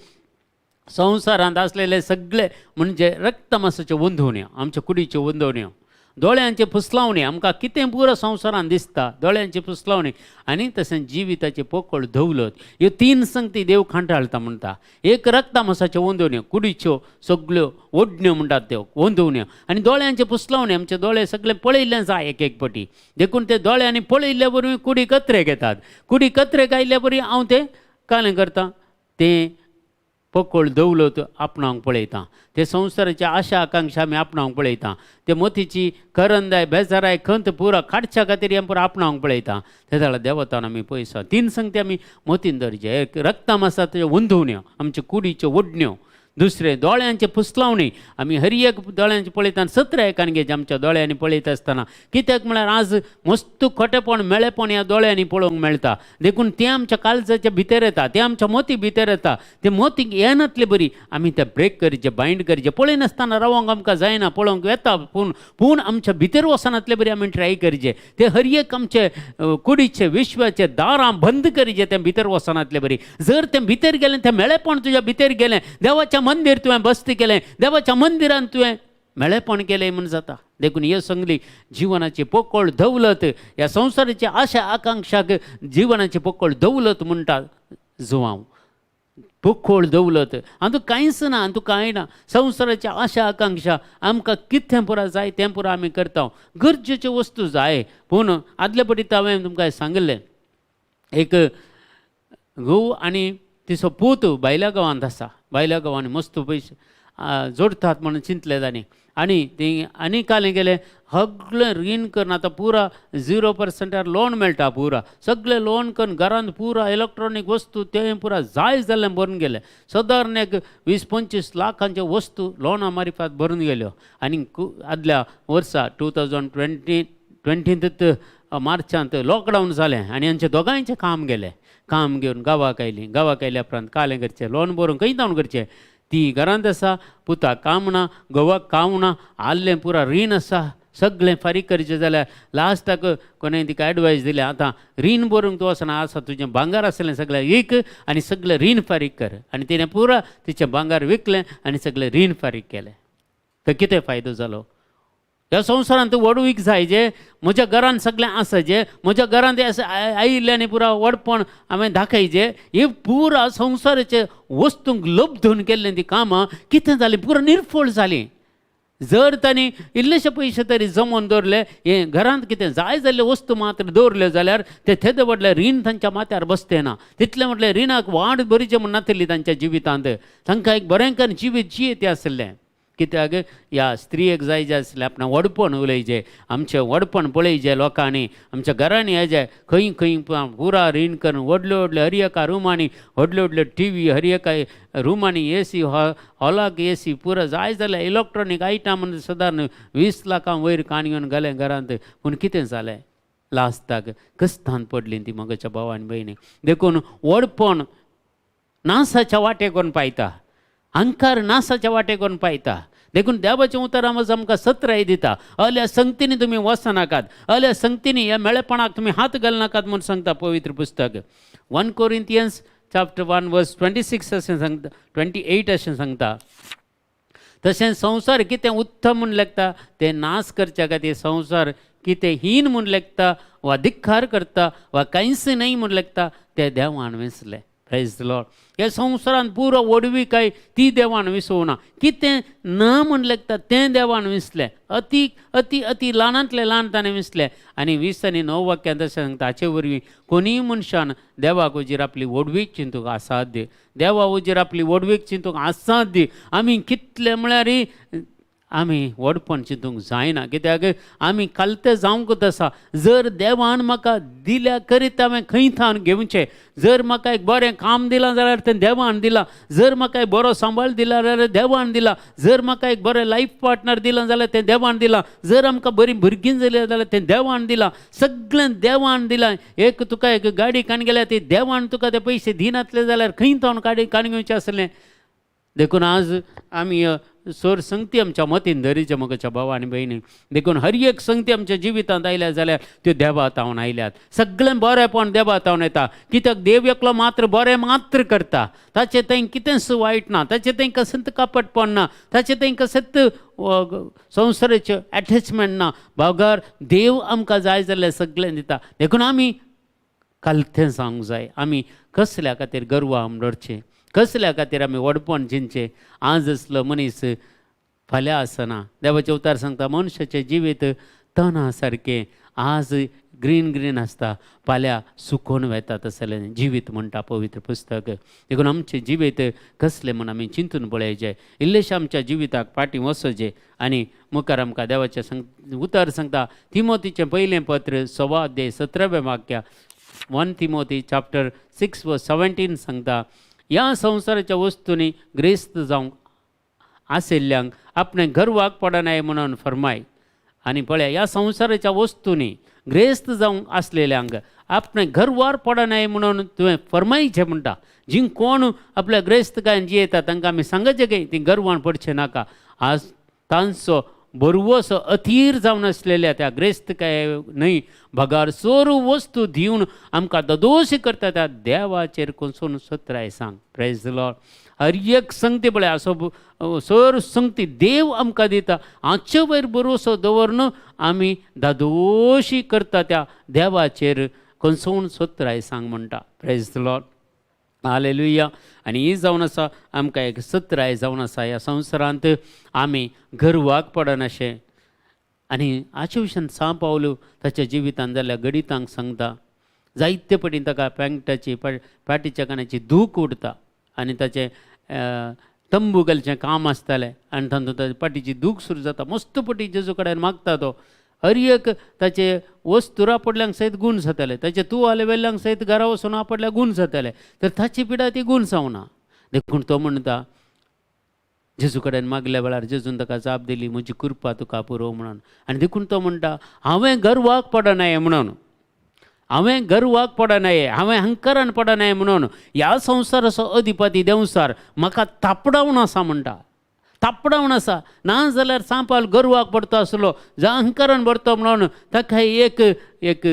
संवसारांत आसलेले सगळे म्हणजे रक्तमांसाच्यो वंधवण्यो, आमच्या कुडीच्यो वंधवण्यो, दोळ्यांचे पुसलावणी, आमकां कितें पुरो संवसारांत दिसता, दोळ्यांची पुसलावणी आनी तशेंच जिविताची पोकळ धवलत, ह्यो 3 संगती देव खांटाळता म्हणटा. एक रक्तमांसाच्यो वंधवण्यो, कुडीच्यो सगळ्यो ओडण्यो म्हणटात त्यो वंधवण्यो, आनी दोळ्यांचे पुसलावणी, आमचे दोळे सगळे पळयल्ले जाय एक एक पटी. देखून ते दोळ्यांनी पळयल्ल्या बरोबर कुडी कत्रेक येतात. कुडी कत्रेक आयिल्ल्या बरी हांव ते कालें करता, तें पोकळ दवलत आपणावंक पळयता. ते संवसाराची आशा आकांक्षा आमी आपणावंक पळयता. ते मोतीची करंदाय बेजाराय खंत पुरो काडच्या खातीर हें पुरो आपणावंक पळयता. ते जाल्यार देवतान आमी पयसा 3 संगती आमी मोतीन दवरचे. एक रक्तमांसाच्यो वंधवण्यो, आमच्यो कुडीच्यो ओडण्यो. दुसरें दोळ्यांचे पुसलावणी, आमी हर एक दोळ्यांचे पळयता 17 एकान घेवचे आमच्या दोळ्यांनी पळयता आसतना. कित्याक म्हळ्यार आज मस्त खोटेपण मेळेपण ह्या दोळ्यांनी पळोवंक मेळटा. देखून तें आमच्या काळजाच्या भितर येता, तें आमच्या मोती भितर येता. ते मोतीक येनातले बरी आमी ते ब्रेक करचे, बायंड करचे. पळयनासतना रावंक आमकां जायना, पळोवंक येता पूण आमच्या भितर वचनातले बरी आमी ट्राय करचे. ते हर एक आमचे कुडीचे विश्वाचे दारां बंद करचे, तें भितर वचनातले बरी. जर तें भितर गेलें, तें मेळेपण तुज्या भितर गेलें, देवाच्या मंदिर तुवें बस्ती केलें, देवाच्या मंदिरान तुवें मेळेपण केलें म्हूण जाता. देखून ह्यो संगली जिवनाची पोकळ दवलत, ह्या संवसाराची आशा आकांक्षाक जिवनाची पोकळ दवलत म्हणटा. जुवांव पोकळ दवलत हातूं कांयच ना, हातूं कांय ना. संवसाराची आशा आकांक्षा आमकां कितें पुरो जाय तें पुरो आमी करता. गरजेच्यो वस्तू जाय, पूण आदले पटी हांवें तुमकां सांगलें, एक घोव आनी तिचो पूत भायल्या गांवांत आसा. भायल्या गांवांनी मस्त पयशे जोडतात म्हणून चिंतले तांणी. आनी ती आनी कालें गेलें, सगळें रीण करून आतां पुरा 0% लोन मेळटा. पुरा सगळें लोन करून घरांत पुरा इलेक्ट्रॉनीक वस्तू तें पुरा जाय जाल्लें भरून गेलें. सादारण एक 20-25 लाखांच्यो वस्तू लोना मार्फत भरून गेल्यो. आनी आदल्या वर्सा 2020 मार्चांत लॉकडावन जालें आनी हांचें दोगांयचें काम गेलें. काम घेवन गांवाक आयलीं. गांवाक आयल्या उपरांत कालें करचें, लोन भरूंक खंय जावन करचें. ती घरांत आसा, पुताक काम ना, घोवाक काम ना, आल्लें पुरा रीण आसा, सगळें फारीक करचें जाल्यार लास्टाक कोणें तिका एडवायस दिलें, आतां रीण भरूंक तूं वचना, आसा तुजें भांगार आसलें सगळें विक आनी सगळें रीण फारीक कर. आनी तिणें पुरा तिचें भांगार विकलें आनी सगळें रीण फारीक केलें. तर कितें फायदो जालो? ह्या संवसारांत वडवीक जाय जे, म्हज्या घरांत सगळें आसा जे, म्हज्या घरांत आयिल्ल्यानी पुरा वडपण हांवें दाखयचें, हे पुरा संवसाराचे वस्तूंक लोभ धरून केल्लें ती कामां कितें जालीं? पुरा निर्फळ जालीं. जर तांणी इल्लेशे पयशे तरी जमोवन दवरले, हे घरांत कितें जाय जाल्ले वस्तू मात्र दवरल्यो जाल्यार ते म्हटल्यार रीण तांच्या माथ्यार बसतें ना. तितलें म्हटल्यार रिणाक वाड भरचें म्हूण नासली तांच्या जिवितांत. तांकां एक बरेंकर जिवीत जियेतें आसलें. कित्याक ह्या स्त्रियेक जाय जे आसलें आपणें वडपण उलयचें, आमचें वडपण पळयचें लोकांनी, आमच्या घरांनी येजें खंय खंय पुरा रीण करून व्हडल्यो व्हडल्यो हर एका रुमांनी व्हडल्यो व्हडल्यो टीव्ही, हर एका रुमांनी एसी, हॉलाक एसी, पुरो जाय जाल्यार इलेक्ट्रॉनीक आयटम म्हणजे सादारण 20 लाखां वयर कान घेवन घालें घरांत. पूण कितें जालें? लास्टाक कस्तान पडली ती मगाच्या भावान भयणी. देखून वडपण नासाच्या वाटेक व्हरून पायता, अहंकार नासाच्या वाटेक व्हरून पायता. देखून देवाचें उतर आमकां 17 दिता, अल्या संगतींनी तुमी वचनाकात, अल्या संगतींनी ह्या मेळेपणाक तुमी हात घालनाकात म्हूण सांगता पवित्र पुस्तक. 1 Corinthians chapter 1 verse 26 अशें सांगता, 28 अशें सांगता. तशें संवसार कितें उत्तम म्हूण लेखता तें नाश करच्या खातीर संवसार कितें हीन म्हूण लेखता वा धिक्कार करता वा कांयच न्हय म्हूण लेखता तें देवान विसरलें. Praise the Lord. ह्या संवसारांत पुरो वडवीकाय ती देवान विसरूना. कितें ना म्हूण लेखता तें देवान विसलें. अति अति अति ल्हानांतलें ल्हान ताणें विसलें. आनी 20 आनी 9 वाक्यांत अशें सांगता, हाचे वरवीं कोणीय मनशान देवाक वजेर आपली वडवीक चिंतूंक असाध्य. देवा वजेर आपली वडवीक चिंतूंक असाध्य. आमी कितले म्हळ्यार आमी व्हडपण चिंतूंक जायना, कित्याक आमी कालते जावंक आसा. जर देवान म्हाका दिल्या करीत हांवें खंय थावन घेवचें. जर म्हाका एक बरें काम दिलां जाल्यार तें देवान दिलां. जर म्हाका एक बरो सांबाळ दिला जाल्यार देवान दिला. जर म्हाका एक बरें लायफ पार्टनर दिलां जाल्यार तें देवान दिलां. जर आमकां बरीं भुरगीं जाल्यार तें देवान दिलां. सगळें देवान दिलां. एक तुका एक गाडी काण गेल्यार ती देवान तुका ते पयशे दिनातले जाल्यार खंय थावन गाडी काण घेवचें आसलें. देखून आज आमी सोर संगती आमच्या मतीन धरीच्या मोगाच्या भावा आनी भयणी. देखून हर एक संगती आमच्या जिवितांत आयल्या जाल्यार त्यो देवा तावन आयल्यात. सगळें बरेंपण देवा तावन येता. कित्याक देव एकलो मात्र बरें मात्र करता. ताचें थंय कितेंच वायट ना. ताचें थंय कसंत कपटपण ना. ताचें थंय कसंत संवसाराचें एटॅचमेंट ना. भावगार देव आमकां जाय जाल्यार सगळें दिता. देखून आमी कालतें जावंक जाय. आमी कसल्या खातीर गर्व रडचें. कसल्या खातीर आमी व्हडपण चिंतचें. आज असलो मनीस फाल्यां आसना. देवाचें उतार सांगता मनशाचें जिवीत तना सारकें आज ग्रीन आसता, फाल्यां सुकोवन वेता तसलें जिवीत म्हणटा पवित्र पुस्तक. देखून आमचें जिवीत कसलें म्हूण आमी चिंतून पळयचें. इल्लेशें आमच्या जिविताक फाटीं वचचें आनी मुखार आमकां देवाचें उतार सांगता तिमोथीचें पयलें पत्र 6 अध्याय 17 वाक्य. 1 तिमोथी चॅप्टर 6 वर्स 17 सांगता ह्या संवसाराच्या वस्तूंनी ग्रेस्त जावंक आशिल्ल्यांक आपणें गर्वाक पडनाय म्हणून फरमाय. आनी पळया ह्या संवसाराच्या वस्तूंनी ग्रेस्त जावंक आसलेल्यांक आपणें गर्वार पडनाय म्हणून तुवें फरमायचें म्हणटा. जी कोण आपल्या ग्रेस्तकायेन जियेता तांकां आमी सांगचें की ती गर्वान पडचें नाका. आज तांचो बरवसो अथीर जावन आसलेल्या त्या ग्रेस्तकाये न्हय भगार सोरू वस्तू दिवन आमकां दोशी करता त्या देवाचेर कोसून सत्राय सांग. Praise the Lord. हर एक संगती पळय असो सर संगती देव आमकां दिता. हाचे वयर बरोसो दवरून आमी दादोशी करता त्या देवाचेर कोसून सत्राय सांग म्हणटा. Praise the Lord. हालेलुया. आनी ही जावन आसा आमकां एक सत्राय जावन आसा ह्या संवसारांत आमी गर्वाक पडनाशें. आनी हाचे विशयान सांग पावलो ताच्या जिवितांत जाल्यार गणितांक सांगता जायते पटीन ताका पॅंटाची पाटीच्या कानाची दूख उडता आनी ताचें तंबू घालचें काम आसतालें आनी तातूंत ताची पाटीची दूख सुरू जाता. मस्त पटी जेजू कडेन मागता तो. हर एक ताचे वस्तू आपडल्यांक सयत गूण जाताले. ताचे तूं आले वेल्ल्यांक सयत घरा वचून आपडल्या गूण जाताले. तर ताची पिडा ती गूण जावना. देखून तो म्हणटा जेजू कडेन मागल्या वेळार जेजून ताका जाप दिली म्हजी कृपा तुका पुरो म्हणून. आनी देखून तो म्हणटा हांवें गर्वाक पडनाय म्हणून. हांवें गर्वाक पडनाय. हांवें अहंकारान पडनाय म्हणून. ह्या संवसाराचो अधिपती देंवसार म्हाका तापडावन आसा म्हणटा. तापडावन आसा. ना जाल्यार सांपाल गर्वाक पडतो आसलो जावं अहंकारान भरतो म्हणून ताका एक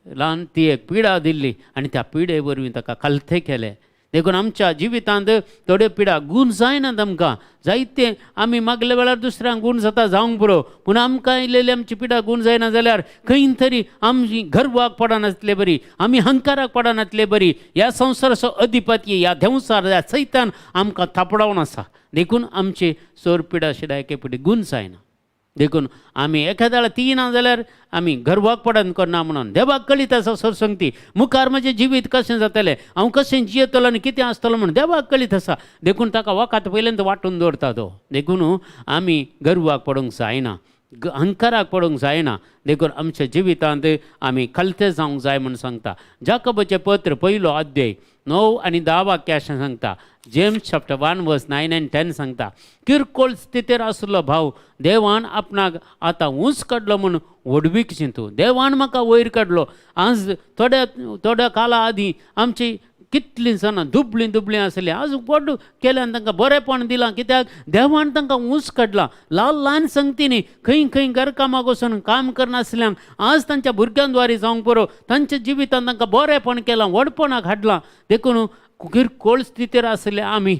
ल्हान ती एक पिडा दिल्ली आनी त्या पिडे वरवीं ताका कालतें केलें. देखून आमच्या जिवितांत थोड्यो पिडा गूण जायनात आमकां. जायते आमी मागल्या वेळार दुसऱ्यांक गूण जाता जावंक पुरो पूण आमकां आयिल्ली आमची पिडा गूण जायना जाल्यार खंय तरी आमी गर्वाक पडनासले बरी. आमी अहंकाराक पडनासले बरी. ह्या संवसाराचो अधिपती ह्या देंवसार ह्या सैतान आमकां थापडावन आसा. देखून आमची सोर पिडा शिडा एके पिडी गूण जायना. देखून आमी एखाद्या ती ना जाल्यार आमी गर्वाक पडन करना म्हणून देवाक कळीत आसा. सरसंगती मुखार म्हजें जिवीत कशें जातलें हांव कशें जियेतलो आनी कितें आसतलो म्हणून देवाक कळीत आसा. देखून ताका वकात पयलेंत वांटून दवरता तो. देखून आमी गर्वाक पडूंक जायना. अहंकाराक पडूंक जायना. देखून आमच्या जिवितांत आमी कालते जावंक जाय म्हूण सांगता. जाकोबाचें पत्र 1 अध्याय 9 आनी 10 वाक्यां अशें सांगता. जेम्स चॅप्टर 1 वर्स 9 and 10 सांगता किरकोळ स्थितीर आसलो भाव देवान आपणाक आतां ऊंच काडलो म्हूण व्हडवीक चिंतू. देवान म्हाका वयर काडलो. आज थोड्या काला आदीं आमची कितलीं जाणां दुबळीं आसलीं आज व्हड केल्यान तांकां बरेंपण दिलां. कित्याक देवान तांकां ऊंच काडलां. ल्हान संगतींनी खंय घरकामाक वचून काम करनासल्यांक आज तांच्या भुरग्यांद्वारे जावंक पुरो तांच्या जिवितांत तांकां बरेंपण केलां व्हडपणाक हाडलां. देखून किरकोळ स्थितीर आसले आमी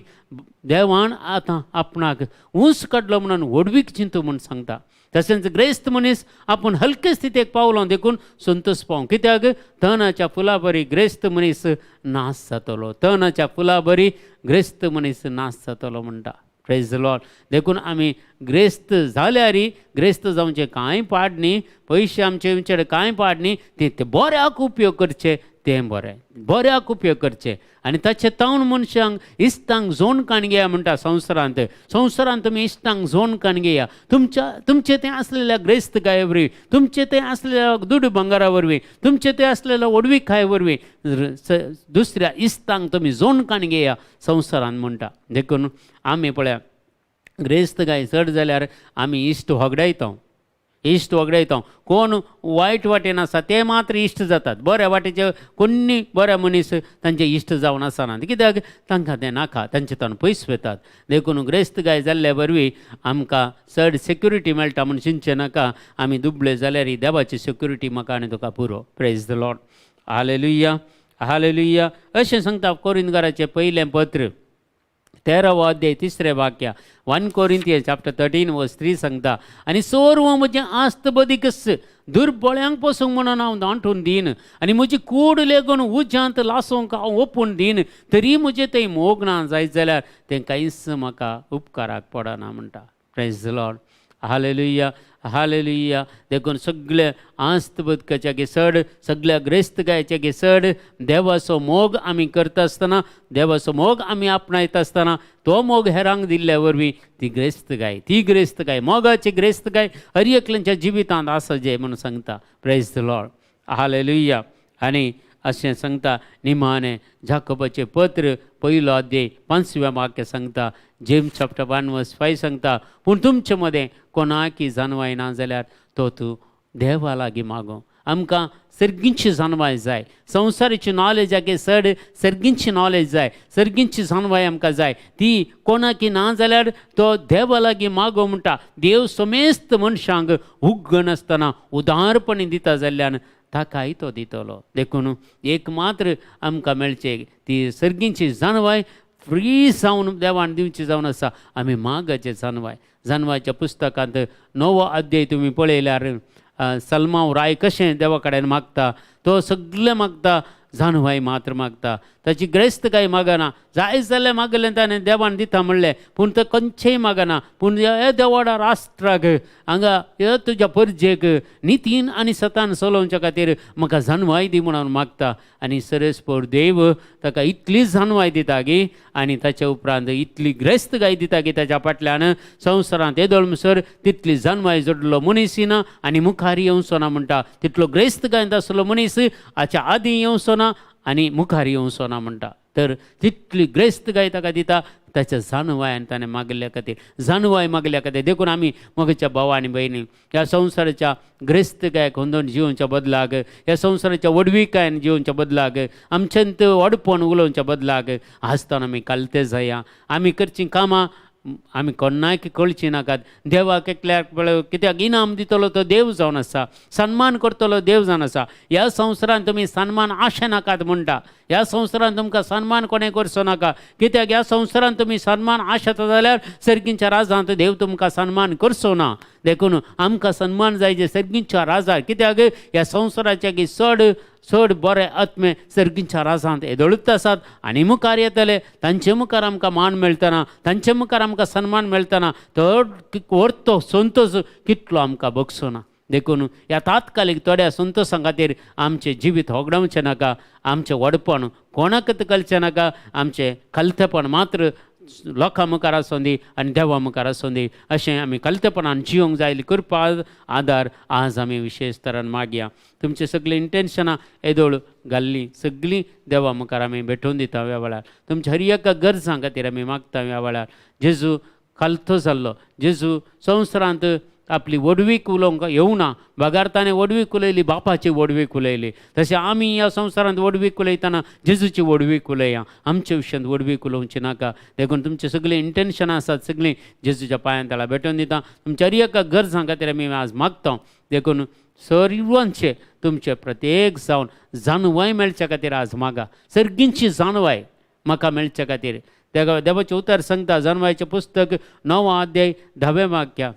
देवान आतां आपणाक ऊंच काडलो म्हणून व्हडवीक चिंतू म्हूण सांगता. तशेंच ग्रेस्त मनीस आपूण हलके स्थितीक पावलो देखून संतोश पावूं. कित्याक तणाच्या फुला बरी ग्रेस्त मनीस नाश जातलो. तणाच्या फुला बरी ग्रेस्त मनीस नाश जातलो म्हणटा. Praise the Lord. देखून आमी ग्रेस्त जाल्यार ग्रेस्त जावचे कांय पाड न्ही, पयशे आमचे कांय पाड न्ही, ते बऱ्याक उपयोग करचे, तें बरें बऱ्याक उपयोग करचे. आनी ताचे तावन मनशांक इश्टांक जोड काणगेया म्हणटा. संवसारांत तुमी इश्टांक जोड काणगेया. तुमचे तें आसलेल्या ग्रेस्त गाये वरवीं, तुमचे तें आसलेल्या दूड भांगारा वरवीं, तुमचे तें आसलेल्या वडवी खाय वरवीं दुसऱ्या इश्टांक तुमी जोड काणगेया संवसारांत म्हणटा. देखून आमी पळया ग्रेस्त गाय चड जाल्यार आमी इश्ट वगडायता. कोण वायट वाटेन आसा ते मात्र इश्ट जातात. बऱ्या वाटेचे कोणी बऱ्या मनीस तांचे इश्ट जावन आसना. कित्याक तांकां तें नाका, तांचे तान पयस वेतात. देखून ग्रेस्त गाय जाल्ल्या वरवीं आमकां चड सेक्युरिटी मेळटा म्हूण चिंतचें नाका. आमी दुबळे जाल्यार ही देवाची सेक्युरिटी म्हाका आनी तुका पुरो. Praise the Lord. Hallelujah hallelujah. अशें सांगता कोरिंथकाराचें पयलें पत्र 13वा अध्याय 3रे वाक्य. 1 Corinthians chapter 13 verse 3 सांगता, आनी सर्व म्हजें आस्त बदीकस दुर्बळ्यांक पसूंक म्हणून हांव दांठून दीन, आनी म्हजी कूड लेगून उज्यांत लासूंक हांव ओपून दीन, तरी म्हजें तें मोग ना जायत जाल्यार तें कांयच म्हाका उपकाराक पडना म्हणटा. Praise the Lord. Hallelujah hallelujah. देखून सगळे आस्त बदकाच्या घेसड, सगळ्या ग्रेस्त गायच्या घेसड देवाचो मोग आमी करता आसतना, देवाचो मोग आमी आपणायता आसतना, तो मोग हेरांक दिल्ल्या वरवीं ती ग्रेस्त गाय मोगाची ग्रेस्त गाय हर एकल्यांच्या जिवितांत आसचे म्हणून सांगता. Praise the Lord. हालेलुया. आनी अशें सांगता निमाणें जाकोबाचें पत्र 1 अध्याय 5वें वाक्य सांगता. जेम्स चॅप्टर 1 verse 5 सांगता, पूण तुमचे मदें कोणाकी जानवाय ना जाल्यार तो तूं देवा लागीं मागो. आमकां सर्गींची जानवाय जाय. संवसाराची नॉलेजागे चड सर्गींची नॉलेज जाय, सर्गींची जानवाय आमकां जाय. ती कोणाकी ना जाल्यार तो देवा लागीं मागो म्हणटा. देव समेस्त मनशांक हुग्ग नासतना उदारपणी दिता जाल्ल्यान ताकाय तो दितलो. देखून एक मात्र आमकां मेळचें ती सर्गींची जानवाय फ्री जावन देवान दिवची जावन आसा. आमी मागाचे जानवायच्या पुस्तकांत 9वो अध्याय तुमी पळयल्यार सलमांव राय कशें देवा कडेन मागता, तो सगळें मागता, जानवाय मात्र मागता. ताची ग्रेस्त गाय मागना. जायत जाल्यार मागलें ताणें देवान दिता म्हणलें, पूण तो खंयचेंय मागना. पूण हे देवाडा राष्ट्राक हांगा हे तुज्या परजेक नितीन आनी सतान चलोवच्या खातीर म्हाका जानवाय दी म्हणून मागता. आनी सरस्पोर देव ताका इतली जानवाय दिता गी, आनी ताच्या उपरांत इतली ग्रेस्त गाय दिता गी, ताच्या फाटल्यान संवसारांत येदोळ म्हणसर तितली जानवाय जोडलो मनीस ना आनी मुखार येवचो ना म्हणटा. तितलो ग्रेस्त गायत आसलो मनीस हाच्या आदीं येवचो ना आनी मुखार येवचो ना म्हणटा. तर तितली ग्रेस्त गाय ताका दिता ताच्या जानवायान ताणें मागल्या खातीर. देखून आमी मोगाच्या भावा आनी भयणी ह्या संवसाराच्या ग्रेस्त गायक होंदोन जिवोवच्या बदलाक, ह्या संवसाराच्या वडविकायन जिवोवच्या बदलाक, आमच्यांत वडपण उलोवच्या बदलाक आसतना आमी कालते जाया. आमी करचीं कामां आमी कोणाक कळची नाकात. देवाक एकल्याक पळय कित्याक इनाम दितलो तो देव जावन आसा, सन्मान करतलो देव जावन आसा. ह्या संवसारांत तुमी सन्मान आशे नाकात म्हणटा. ह्या संवसारांत तुमकां सन्मान कोणें करचो नाका. कित्याक ह्या संवसारांत तुमी सन्मान आशेता जाल्यार सर्गींच्या राजांत देव तुमकां सन्मान करचो ना. देखून आमकां सन्मान जायचे सर्गींच्या राजार. कित्याक ह्या संवसाराचे चड बरे आत्मे सर्गींच्या राजांत येदोळूच आसात आनी मुखार येतले. तांचे मुखार आमकां मान मेळटना, तांचे मुखार आमकां सन्मान मेळटना तो व्हरतो संतोश कितलो आमकां भोगचो ना. देखून ह्या तात्कालीक थोड्या संतोषां खातीर आमचें जिवीत होगडावचें नाका, आमचें व्हडपण कोणाकच कळचें नाका, आमचें कलतेपण मात्र लोकां मुखार आसूं दी आनी देवा मुखार आसूं दी. अशें आमी कलतेपणान जिवंक जाय कृपा आदार आज आमी विशेश तरान मागया. तुमची सगळीं इंटेन्शनां येदोळ घाल्लीं सगळीं देवा मुखार आमी भेटोवन दिता. ह्या वेळार तुमच्या हर एका गरजां खातीर आमी मागता. ह्या वेळार जेजू कालतो जाल्लो, जेजू संवसारांत आपली वडवीक उलोवंक येवना. भगारताणें वडवीक उलयली, बापाची वडवीक उलयली. तशें आमी ह्या संवसारांत वडवीक उलयतना जेजूची वडवीक उलया. आमच्या विशयांत वडवीक उलोवची नाका. देखून तुमची सगळीं इंटेन्शनां आसात सगळीं जेजूच्या पांयां तळा भेटोवन दिता. तुमच्या हर एका गरजां खातीर आमी आज मागता. देखून सर्वांचे तुमचे प्रत्येक जावन जानवाय मेळच्या खातीर आज मागा. सर्गींची जानवाय म्हाका मेळच्या खातीर. देवाचें उतर सांगता जानवायचें पुस्तक 9वा अध्याय 10वें वाक्य.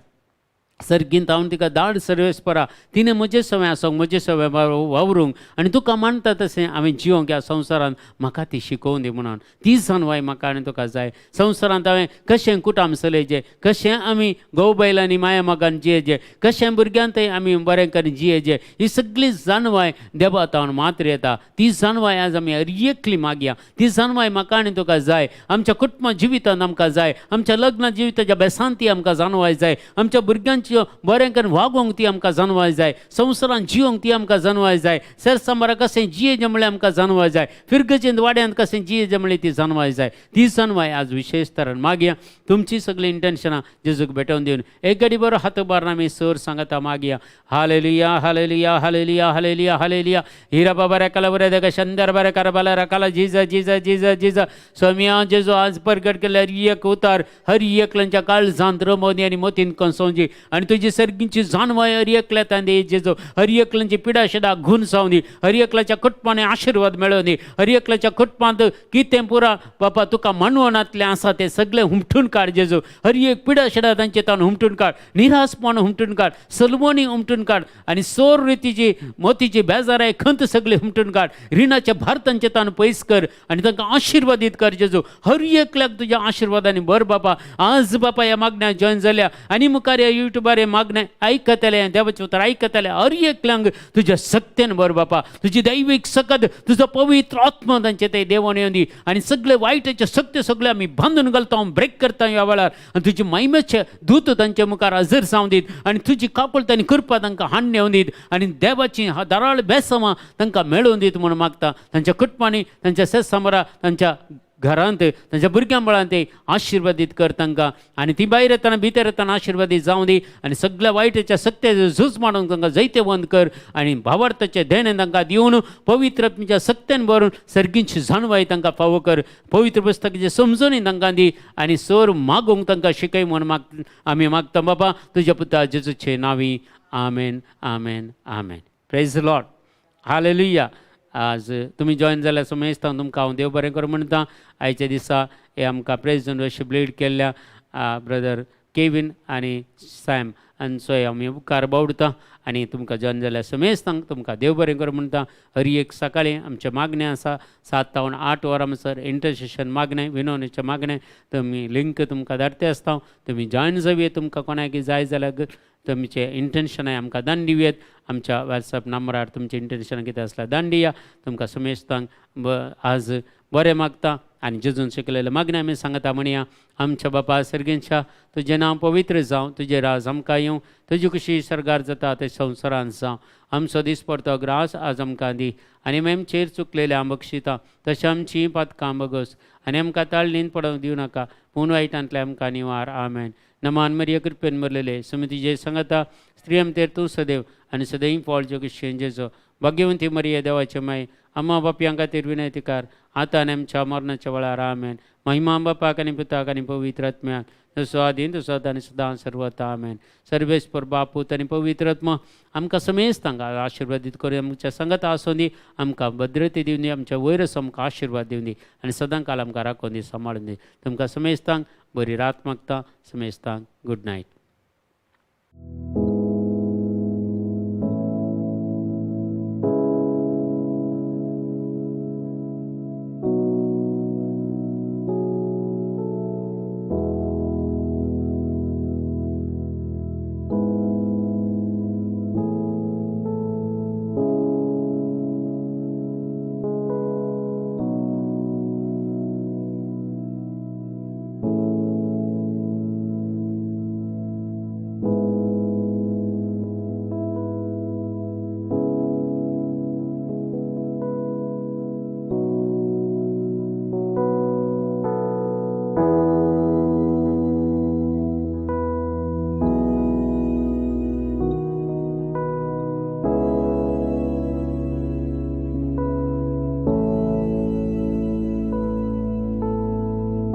सर्गीन तावन तिका दाड सर्वेस परा तिणें म्हजे सवय आसूंक म्हजे सवय वावरूंक आनी तुका मानता तशें हांवें जिवंक ह्या संवसारांत म्हाका ती शिकोवन दी म्हणून ती जानवाय म्हाका आनी तुका जाय. संवसारांत हांवें कशें कुटाम चलयचें, कशें आमी घोव बैलांनी माया मोगान जियेचें, कशें भुरग्यांतय आमी बरें करून जियेचें, ही सगळी जानवाय देवा तावन मात्र येता. ती जानवाय आज आमी एकली मागया. ती जानवाय म्हाका आनी तुका जाय. आमच्या कुटुंब जिवितांत आमकां जाय. आमच्या लग्न जिविताच्या बेसांती आमकां जानवाय जाय. आमच्या भुरग्यांची बरें करून वागोवंक ती आमकां जानवाय जाय. संवसारांत जिवंक ती आमकां जानवाय जाय. सेरसांबारा कशें जियेचें म्हणल्यार आमकां जानवाय जाय. फिरगेचेंत वाड्यांत कशें जियेचें म्हणल्यार ती जानवाय जाय. ती जानवाय आज विशेश तरेन मागया. तुमची सगळीं इंटेन्शनां जेजूक भेटोवन दिवन एक गाडी बरो हात बारून आमी सर सांगता मागया. Hallelujah hallelujah hallelujah hallelujah hallelujah. हिरा बाबा रेकाला बरें देगा शंदर बरें कारबाला राकाला जिजा जिजा जिजा जिजा. स्वामिया जेजू आज प्रगट केल्यार एक उतार हर एकल्यांच्या काळजांत रमोदी आनी मोतीन कसोवची आनी तुजी सर्गींची जानवाय हर एकल्यात दे जेजो. हर एकल्यांची पिडा शेडा घुन सावनी. हर एकल्याच्या कुटुंबाने आशिर्वाद मेळोवन दी. हर एकल्याच्या कुटुंबांत कितें पुरा बापा तुका मानवनांतलें आसा तें सगळें हुमटून काड जेजू. हर एक पिडा शेडा तांचे तान हुमटून काड. निरासपण हुमटून काड. सलमोनी हुमटून काड आनी सोर रितीची मोतीची बेजाराय खंत सगळे हुमटून काड. रिणाचे भार तांचे तान पयस कर आनी तांकां आशिर्वादीत कर जेजू. हर एकल्याक तुज्या आशिर्वादांनी भर बापा. आज बापा ह्या मागण्या जॉयन जाल्या आनी मुखार ह्या युट्यूबार हे मागणे आयकतले देवाचें उतर आयकतले हर एकल्यांक तुज्या सक्तेन भर बापा. तुजी दैवीक सकत तुजो पवित्र आत्मा तांचे ते देवण येवन दी आनी सगळे वायटाचे सक्ते सगळे आमी बांदून घालता ब्रेक करता ह्या वेळार. आनी तुजी महिमेचे दूत तांचे मुखार हजर जावं दीत आनी तुजी कापळता आनी कृपा तांकां हाड येवन दीत आनी देवाची दाराळ बेसमां तांकां मेळोवन दीत म्हणून मागता. तांच्या कुटुंबांनी तांच्या सेसामरा तांच्या घरांत तांच्या भुरग्यां बळांत आशिर्वादीत कर तांकां आनी ती भायर येतना भितर येतना आशिर्वादीत जावं दी आनी सगळ्या वायटाच्या सक्ते झूज मारून तांकां जैते बंद कर आनी भावार्थाचे धेण तांकां दिवन पवित्र तुमच्या सक्तेन भरून सर्गींची जानवाय तांकां फावो कर. पवित्र पुस्तकाची समजूनी तांकां दी आनी सर मागोवंक तांकां शिकय म्हणून आमी मागता बाबा तुज्या पुता जेजूचे नांवी. Amen amen amen. Praise the Lord. Hallelujah. आज तुमी जॉयन जाल्यार समेस्तां तुमकां हांव देव बरें कर म्हणटा. आयच्या दिसा हे आमकां प्रेज वर्शीप लीड केल्ल्या ब्रदर केविन आनी सॅम हांचोय आमी उपकार बावडटा आनी तुमकां जॉयन जाल्यार समेस्तांक तुमकां देव बरें कर म्हणटा. हर एक सकाळीं आमचें मागणें आसा 7 ते 8 वरां म्हणसर इंटरसेशन मागणें विनोवणेचें मागणें. तुमी लिंक तुमकां धाडटे आसता. तुमी जॉयन जावये. तुमकां कोणाक जाय जाल्यार तुमचें इंटेन्शनाय आमकां धाडून दिवयात. आमच्या वॉट्सॅप नंबरार तुमचें इंटेन्शन कितें आसल्यार धाडून दिया. तुमकां समेस्तांक आज बरें मागता आनी जेजून शिकलेलें मागणें आमी सांगता म्हणया. आमच्या बापा सर्गेंच्या तुजें नांव पवित्र जावं. तुजें राज आमकां येवं. तुजी कुशी सरगार जाता ते संवसारांत जावं. आमचो दिसपडतो ग्रास आज आमकां दी आनी आमचेर चुकलेलें हांव बक्षिता तशें आमचीं पातकां बगोस आनी आमकां ताळणीन पडोवंक दिवं नाका पूण वायटांतले आमकां निवार. आमेन. नमान मरिया कृपेन मरलेले समिती जे सांगता स्त्री आमचेर तूं सदैव आनी सदैव फॉलच्यो कुशेन जेजो. भाग्यवंती मरिया देवाचे माय अम्मा बापयां खातीर विनंतिकार आतां आनी आमच्या मरणाच्या वेळार. आमेन. महिमा बापाक आनी पुताक आनी पवित्र आत्म्याक जसो आदीन तसो आतां आनी सदां सर्वता. आमेन. सर्वेस्पर बाप पूत आनी पवित्र आत्मा आमकां समेस्तांक आशिर्वादीत करून आमच्या संगत आसूं दी. आमकां भद्रते दिवन दी. आमच्या वयर आमकां आशिर्वाद दिवन दी आनी सदां काल आमकां राखून दी सांबाळून दी. तुमकां समेस्तांक बरी रात मागता. समेस्तांक गूड नायट.